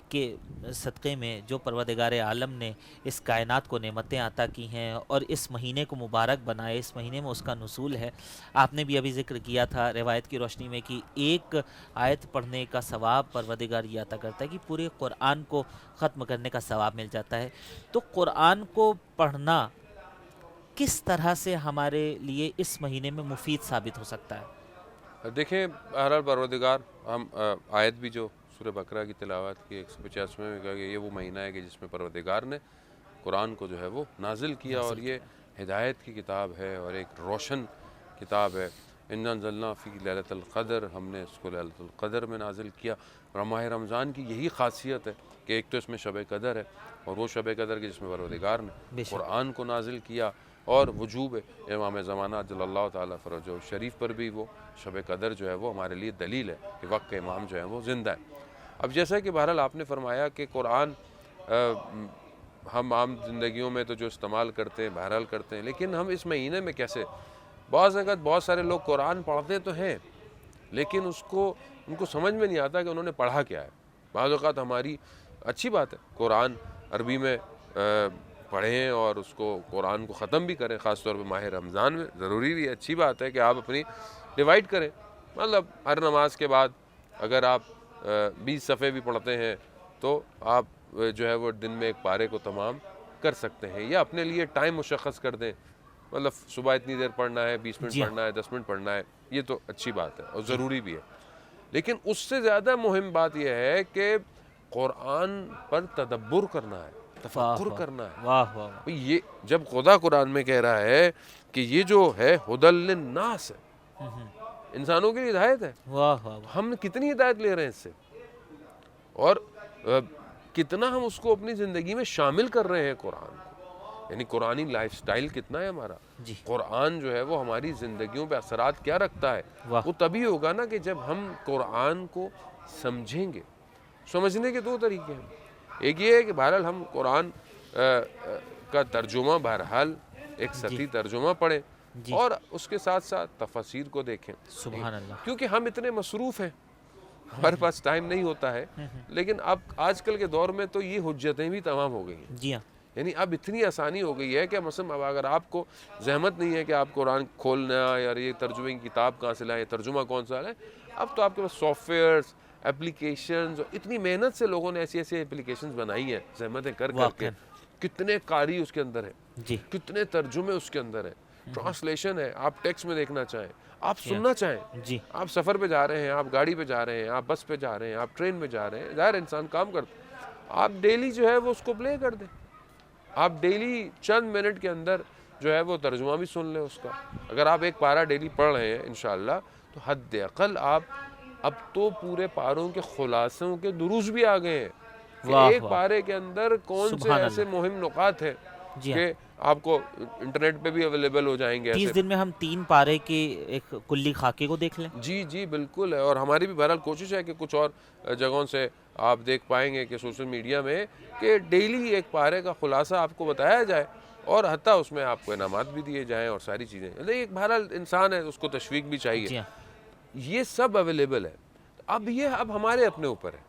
کے صدقے میں جو پروردگار عالم نے اس کائنات کو نعمتیں عطا کی ہیں اور اس مہینے کو مبارک بنائے، اس مہینے میں اس کا نزول ہے. آپ نے بھی ابھی ذکر کیا تھا روایت کی روشنی میں کہ ایک آیت پڑھنے کا ثواب پروردگار یہ عطا کرتا ہے کہ پورے قرآن کو ختم کرنے کا ثواب مل جاتا ہے. تو قرآن کو پڑھنا کس طرح سے ہمارے لیے اس مہینے میں مفید ثابت ہو سکتا ہے؟
دیکھیں بہرحال پروردگار ہم آیت بھی جو سورہ بقرہ کی تلاوت کی 185 میں کہا کہ یہ وہ مہینہ ہے کہ جس میں پروردگار نے قرآن کو جو ہے وہ نازل کیا، اور یہ ہدایت کی کتاب ہے اور ایک روشن کتاب ہے۔ اِنَّا أَنزَلْنَا فِي لَيْلَةِ الْقَدْر، ہم نے اس کو لیلۃ القدر میں نازل کیا۔ اور ماہ رمضان کی یہی خاصیت ہے کہ ایک تو اس میں شب قدر ہے، اور وہ شب قدر کی جس میں پروردگار نے قرآن کو نازل کیا، اور وجوب امام زمانہ عجل اللہ تعالیٰ فرجہ شریف پر بھی وہ شب قدر جو ہے وہ ہمارے لیے دلیل ہے کہ وقت امام جو ہے وہ زندہ ہے۔ اب جیسا کہ بہرحال آپ نے فرمایا کہ قرآن ہم عام زندگیوں میں تو جو استعمال کرتے ہیں بہرحال کرتے ہیں، لیکن ہم اس مہینے میں کیسے؟ بعض اوقات بہت سارے لوگ قرآن پڑھتے تو ہیں لیکن ان کو سمجھ میں نہیں آتا کہ انہوں نے پڑھا کیا ہے۔ بعض اوقات ہماری اچھی بات ہے قرآن عربی میں پڑھیں اور اس کو قرآن کو ختم بھی کریں، خاص طور پہ ماہ رمضان میں ضروری بھی ہے، اچھی بات ہے کہ آپ اپنی ڈیوائیڈ کریں، مطلب ہر نماز کے بعد اگر آپ 20 صفحے بھی پڑھتے ہیں تو آپ جو ہے وہ دن میں ایک پارے کو تمام کر سکتے ہیں، یا اپنے لیے ٹائم مشخص کر دیں، مطلب صبح اتنی دیر پڑھنا ہے، 20 منٹ پڑھنا ہے، 10 منٹ پڑھنا ہے، یہ تو اچھی بات ہے اور ضروری بھی ہے۔ لیکن اس سے زیادہ مہم بات یہ ہے کہ قرآن پر تدبر کرنا ہے، تفکر کرنا ہے۔
واہ واہ،
یہ جب خدا قرآن میں کہہ رہا ہے کہ یہ جو ہے ہدی للناس ہے، انسانوں کے لیے ہدایت ہے،
واہ واہ،
ہم کتنی ہدایت لے رہے ہیں اس سے، اور کتنا ہم اس کو اپنی زندگی میں شامل کر رہے ہیں قرآن کو، یعنی قرآنی لائف سٹائل کتنا ہے ہمارا، قرآن جو ہے وہ ہماری زندگیوں پہ اثرات کیا رکھتا ہے۔ وہ تبھی ہوگا نا کہ جب ہم قرآن کو سمجھیں گے۔ سمجھنے کے دو طریقے ہیں، ایک یہ ہے کہ بہرحال ہم قرآن کا ترجمہ بہرحال ایک سطحی ترجمہ پڑھیں، اور اس کے ساتھ ساتھ تفاسیر کو دیکھیں،
سبحان اللہ،
کیونکہ ہم اتنے مصروف ہیں ہمارے پاس ٹائم نہیں ہوتا ہے۔ لیکن اب آج کل کے دور میں تو یہ حجتیں بھی تمام ہو گئی ہیں،
جی ہاں،
یعنی اب اتنی آسانی ہو گئی ہے کہ مثلا اب اگر آپ کو زحمت نہیں ہے کہ آپ قرآن کھولنا یا یہ ترجمے کی کتاب کہاں سے لائیں، ترجمہ کون سا لائیں، اب تو آپ کے پاس سافٹ ویئرس، اپلیکیشنز، اتنی محنت سے لوگوں نے ایسی ایسی اپلیکیشنز بنائی ہیں زحمتیں کر کے، کتنے قاری اس کے اندر ہے، کتنے ترجمے اس کے اندر ہے، ٹرانسلیشن ہے، آپ ٹیکسٹ میں دیکھنا چاہیں، آپ سننا چاہیں، آپ سفر پہ جا رہے ہیں، آپ گاڑی پہ جا رہے ہیں، آپ بس پہ جا رہے ہیں، آپ ٹرین میں جا رہے ہیں، ظاہر انسان کام کرتا ہے، آپ ڈیلی جو ہے وہ اس کو پلے کر دیں، آپ ڈیلی چند منٹ کے اندر جو ہے وہ ترجمہ بھی سن لیں اس کا۔ اگر آپ ایک پارہ ڈیلی پڑھ رہے ہیں انشاءاللہ تو حد اقل آپ اب تو پورے پاروں کے خلاصوں کے دروس بھی آ گئے ہیں کہ ایک پارے کے اندر کون سے ایسے مہم نکات ہیں کہ آپ کو انٹرنیٹ پہ بھی اویلیبل ہو جائیں گے۔
30 دن میں ہم 3 پارے کی ایک کلی خاکے کو دیکھ لیں۔
جی بالکل ہے، اور ہماری بھی بہرحال کوشش ہے کہ کچھ اور جگہوں سے آپ دیکھ پائیں گے کہ سوشل میڈیا میں کہ ڈیلی ایک پارے کا خلاصہ آپ کو بتایا جائے، اور حتیٰ اس میں آپ کو انعامات بھی دیے جائیں اور ساری چیزیں، ایک بہرحال انسان ہے اس کو تشویق بھی چاہیے، یہ سب اویلیبل ہے۔ اب ہمارے اپنے اوپر ہے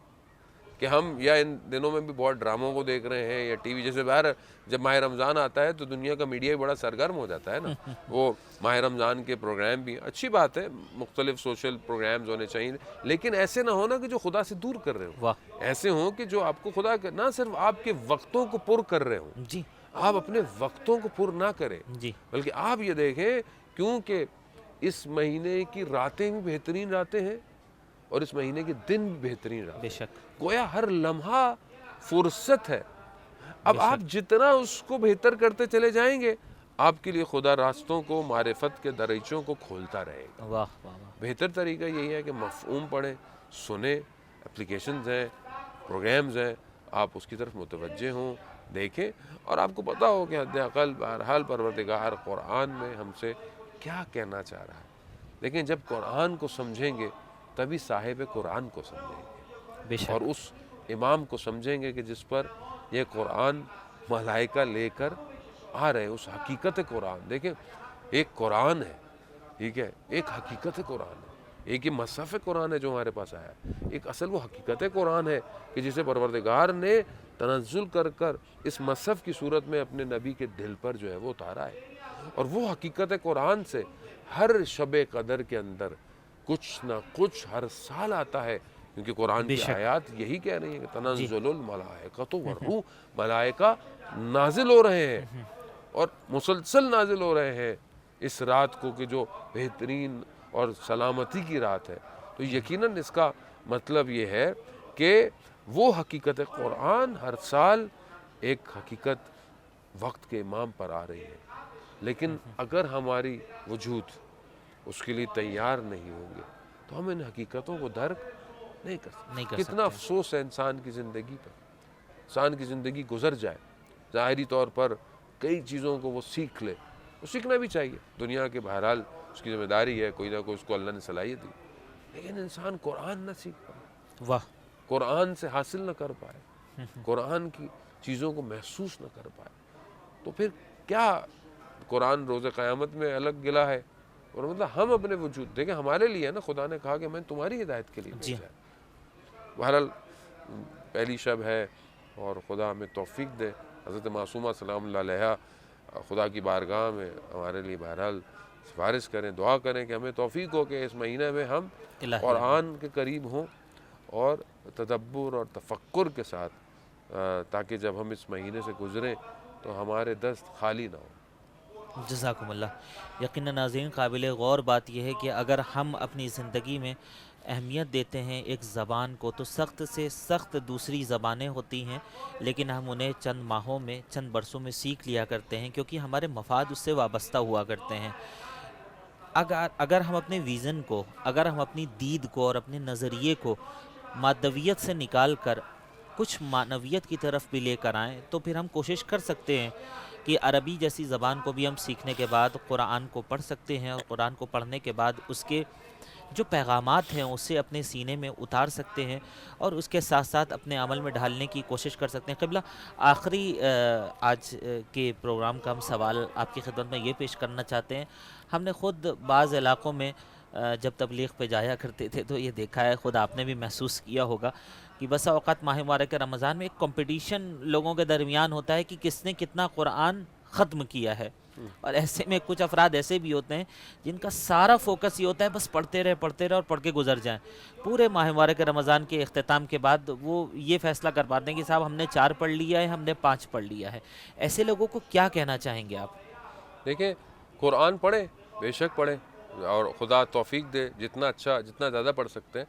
کہ ہم یا ان دنوں میں بھی بہت ڈراموں کو دیکھ رہے ہیں یا ٹی وی، جیسے باہر جب ماہ رمضان آتا ہے تو دنیا کا میڈیا بڑا سرگرم ہو جاتا ہے نا، وہ ماہ رمضان کے پروگرام بھی اچھی بات ہے، مختلف سوشل پروگرامز ہونے چاہیے، لیکن ایسے نہ ہونا کہ جو خدا سے دور کر رہے ہوں، ایسے ہوں کہ جو آپ کو خدا نہ صرف آپ کے وقتوں کو پر کر رہے ہوں، آپ اپنے وقتوں کو پر نہ کریں، بلکہ آپ یہ دیکھیں کیونکہ اس مہینے کی راتیں بھی بہترین راتیں ہیں اور اس مہینے کے دن بھی بہترین راتیں، بے شک گویا ہر لمحہ فرصت ہے۔ اب آپ جتنا اس کو بہتر کرتے چلے جائیں گے آپ کے لیے خدا راستوں کو، معرفت کے دریچوں کو کھولتا رہے گا۔ بہتر طریقہ یہی ہے کہ مفہوم پڑھیں، سنیں، اپلیکیشنز ہیں، پروگرامز ہیں، آپ اس کی طرف متوجہ ہوں، دیکھیں، اور آپ کو پتہ ہو کہ حد اقل بہرحال پروردگار قرآن میں ہم سے کیا کہنا چاہ رہا ہے۔ لیکن جب قرآن کو سمجھیں گے تبھی صاحب قرآن کو سمجھیں گے، اور اس امام کو سمجھیں گے کہ جس پر یہ قرآن ملائکہ لے کر آ رہے، اس حقیقت قرآن۔ دیکھیں ایک قرآن ہے، ٹھیک ہے، ایک حقیقت قرآن ہے، ایک یہ مصحف قرآن ہے جو ہمارے پاس آیا ہے، ایک اصل وہ حقیقت قرآن ہے کہ جسے پروردگار نے تنزل کر کر اس مصحف کی صورت میں اپنے نبی کے دل پر جو ہے وہ اتارا ہے، اور وہ حقیقت قرآن سے ہر شب قدر کے اندر کچھ نہ کچھ ہر سال آتا ہے، کیونکہ قرآن کی آیات یہی کہہ رہی ہیں کہ تنزل الملائکۃ والروح، ملائکہ نازل ہو رہے ہیں، اور مسلسل نازل ہو رہے ہیں اس رات کو کہ جو بہترین اور سلامتی کی رات ہے، تو یقیناً اس کا مطلب یہ ہے کہ وہ حقیقت قرآن ہر سال ایک حقیقت وقت کے امام پر آ رہی ہے، لیکن اگر ہماری وجود اس کے لیے تیار نہیں ہوں گے تو ہم ان حقیقتوں کو درک نہیں کر سکتے۔ کتنا افسوس ہے انسان کی زندگی پر، انسان کی زندگی گزر جائے، ظاہری طور پر کئی چیزوں کو وہ سیکھ لے، وہ سیکھنا بھی چاہیے، دنیا کے بہرحال اس کی ذمہ داری ہے، کوئی نہ کوئی اس کو اللہ نے صلاحیت دی، لیکن انسان قرآن نہ سیکھ پائے،
واہ،
قرآن سے حاصل نہ کر پائے، قرآن کی چیزوں کو محسوس نہ کر پائے، تو پھر کیا قرآن روز قیامت میں الگ گلا ہے؟ اور مطلب ہم اپنے وجود دیکھیں، ہمارے لیے ہے نا، خدا نے کہا کہ میں تمہاری ہدایت کے لیے بھیجا ہے۔ بہرحال پہلی شب ہے اور خدا ہمیں توفیق دے، حضرت معصومہ سلام اللہ علیہا خدا کی بارگاہ میں ہمارے لیے بہرحال سفارش کریں، دعا کریں کہ ہمیں توفیق ہو کہ اس مہینے میں ہم قرآن کے قریب ہوں اور تدبر اور تفکر کے ساتھ، تاکہ جب ہم اس مہینے سے گزریں تو ہمارے دست خالی نہ ہوں۔
جزاکم اللہ۔ یقیناً ناظرین، قابل غور بات یہ ہے کہ اگر ہم اپنی زندگی میں اہمیت دیتے ہیں ایک زبان کو، تو سخت سے سخت دوسری زبانیں ہوتی ہیں، لیکن ہم انہیں چند ماہوں میں، چند برسوں میں سیکھ لیا کرتے ہیں، کیونکہ ہمارے مفاد اس سے وابستہ ہوا کرتے ہیں۔ اگر ہم اپنے ویژن کو، اگر ہم اپنی دید کو اور اپنے نظریے کو مادویت سے نکال کر کچھ معنویت کی طرف بھی لے کر آئیں، تو پھر ہم کوشش کر سکتے ہیں کہ عربی جیسی زبان کو بھی ہم سیکھنے کے بعد قرآن کو پڑھ سکتے ہیں، اور قرآن کو پڑھنے کے بعد اس کے جو پیغامات ہیں اسے اپنے سینے میں اتار سکتے ہیں، اور اس کے ساتھ ساتھ اپنے عمل میں ڈھالنے کی کوشش کر سکتے ہیں۔ قبلہ، آخری آج کے پروگرام کا ہم سوال آپ کی خدمت میں یہ پیش کرنا چاہتے ہیں۔ ہم نے خود بعض علاقوں میں جب تبلیغ پہ جایا کرتے تھے تو یہ دیکھا ہے، خود آپ نے بھی محسوس کیا ہوگا کہ بسا اوقات ماہ مبارک رمضان میں ایک کمپٹیشن لوگوں کے درمیان ہوتا ہے کہ کس نے کتنا قرآن ختم کیا ہے، اور ایسے میں کچھ افراد ایسے بھی ہوتے ہیں جن کا سارا فوکس یہ ہوتا ہے بس پڑھتے رہے اور پڑھ کے گزر جائیں۔ پورے ماہ مبارک رمضان کے اختتام کے بعد وہ یہ فیصلہ کر پاتے ہیں کہ صاحب ہم نے 4 پڑھ لیا ہے، ہم نے 5 پڑھ لیا ہے۔ ایسے لوگوں کو کیا کہنا چاہیں گے آپ؟
دیکھیں، قرآن پڑھیں، بے شک پڑھیں، اور خدا توفیق دے، جتنا اچھا، جتنا زیادہ پڑھ سکتے ہیں،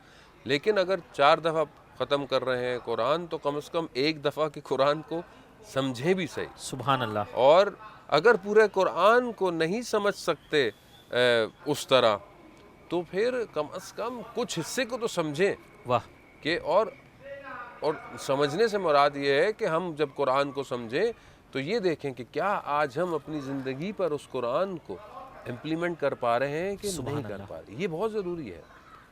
لیکن اگر 4 دفعہ ختم کر رہے ہیں قرآن تو کم از کم 1 دفعہ کی قرآن کو سمجھیں بھی صحیح۔
سبحان اللہ۔
اور اگر پورے قرآن کو نہیں سمجھ سکتے اس طرح، تو پھر کم از کم کچھ حصے کو تو سمجھیں۔
واہ۔
کہ اور سمجھنے سے مراد یہ ہے کہ ہم جب قرآن کو سمجھیں تو یہ دیکھیں کہ کیا آج ہم اپنی زندگی پر اس قرآن کو امپلیمنٹ کر پا رہے ہیں کہ نہیں کر پا رہے۔ یہ بہت ضروری ہے،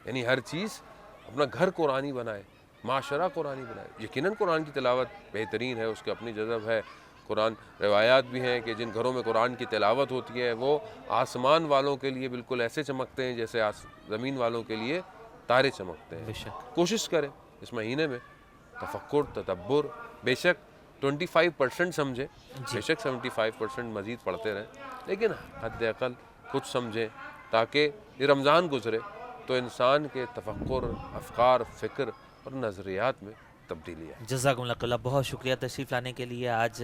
یعنی ہر چیز اپنا گھر قرآنی بنائے، معاشرہ قرآنی بنائے۔ یقیناً قرآن کی تلاوت بہترین ہے، اس کے اپنی جذب ہے۔ قرآن روایات بھی ہیں کہ جن گھروں میں قرآن کی تلاوت ہوتی ہے وہ آسمان والوں کے لیے بالکل ایسے چمکتے ہیں جیسے زمین والوں کے لیے تارے چمکتے ہیں۔
بے شک۔
کوشش کریں اس مہینے میں تفکر، تدبر، بے شک 25% سمجھیں، بے شک 75% مزید پڑھتے رہیں، لیکن حد اقل کچھ سمجھیں تاکہ یہ رمضان گزرے تو انسان کے تفکر، افکار، فکر اور نظریات میں تبدیلی آئے۔
جزاکم اللہ خیر، بہت شکریہ تشریف لانے کے لیے۔ آج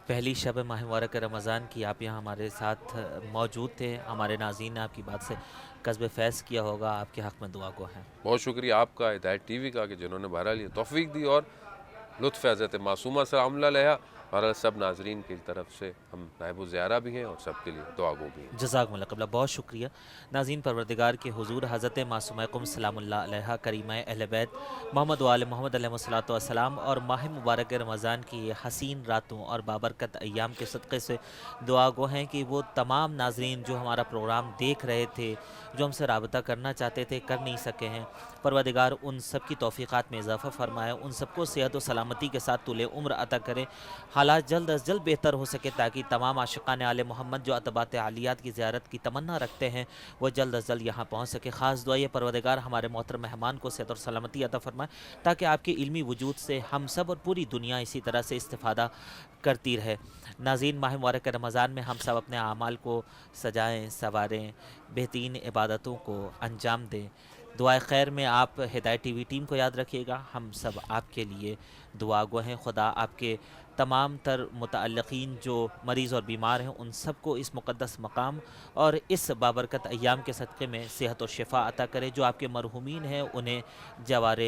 پہلی شب ماہ مبارک رمضان کی آپ یہاں ہمارے ساتھ موجود تھے۔ ہمارے ناظرین نے آپ کی بات سے قصب فیض کیا ہوگا، آپ کے حق میں دعا گو ہیں۔
بہت شکریہ آپ کا، ہدایت ٹی وی کا، کہ جنہوں نے بہرحال یہ توفیق دی، اور لطف حضرت معصومہ سلام اللہ علیہا، بہرحال سب ناظرین کی طرف سے ہم نائب الزیارہ بھی ہیں اور سب کے لیے دعا گو بھی ہیں۔
جزاکم اللہ قبلہ، بہت شکریہ۔ ناظرین، پروردگار کے حضور حضرت معصومہ قم سلام اللہ علیہا، کریمہ اہل بیت محمد و آل محمد علیہ الصلوۃ والسلام، اور ماہ مبارک رمضان کی یہ حسین راتوں اور بابرکت ایام کے صدقے سے دعا گو ہیں کہ وہ تمام ناظرین جو ہمارا پروگرام دیکھ رہے تھے، جو ہم سے رابطہ کرنا چاہتے تھے، کر نہیں سکے ہیں، پروردگار ان سب کی توفیقات میں اضافہ فرمائے، ان سب کو صحت و سلامتی کے ساتھ طول عمر عطا کرے، حالات جلد از جلد بہتر ہو سکے، تاکہ تمام عاشقان آل محمد جو اتباعت عالیات کی زیارت کی تمنا رکھتے ہیں وہ جلد از جلد یہاں پہنچ سکے۔ خاص دعا یہ پروردگار ہمارے محترم مہمان کو صحت اور سلامتی عطا فرمائے، تاکہ آپ کے علمی وجود سے ہم سب اور پوری دنیا اسی طرح سے استفادہ کرتی رہے۔ ناظرین، ماہ مبارک رمضان میں ہم سب اپنے اعمال کو سجائیں، سنواریں، بہترین عبادتوں کو انجام دیں۔ دعائے خیر میں آپ ہدایت ٹی وی ٹیم کو یاد رکھیے گا، ہم سب آپ کے لیے دعا گو ہیں۔ خدا آپ کے تمام تر متعلقین جو مریض اور بیمار ہیں ان سب کو اس مقدس مقام اور اس بابرکت ایام کے صدقے میں صحت و شفا عطا کرے. جو آپ کے مرحومین ہیں انہیں جوار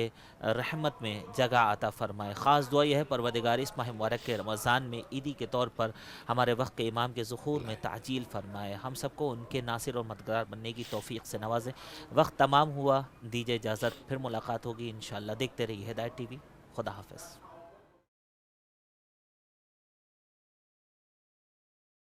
رحمت میں جگہ عطا فرمائے. خاص دعا یہ ہے پروردگار اس ماہ مبارک کے رمضان میں عیدی کے طور پر ہمارے وقت کے امام کے ظہور میں تعجیل فرمائے. ہم سب کو ان کے ناصر اور مددگار بننے کی توفیق سے نوازے. وقت تمام ہوا, دیجیے اجازت, پھر ملاقات ہوگی انشاءاللہ. دیکھتے رہیے ہدایت ٹی وی. خدا حافظ.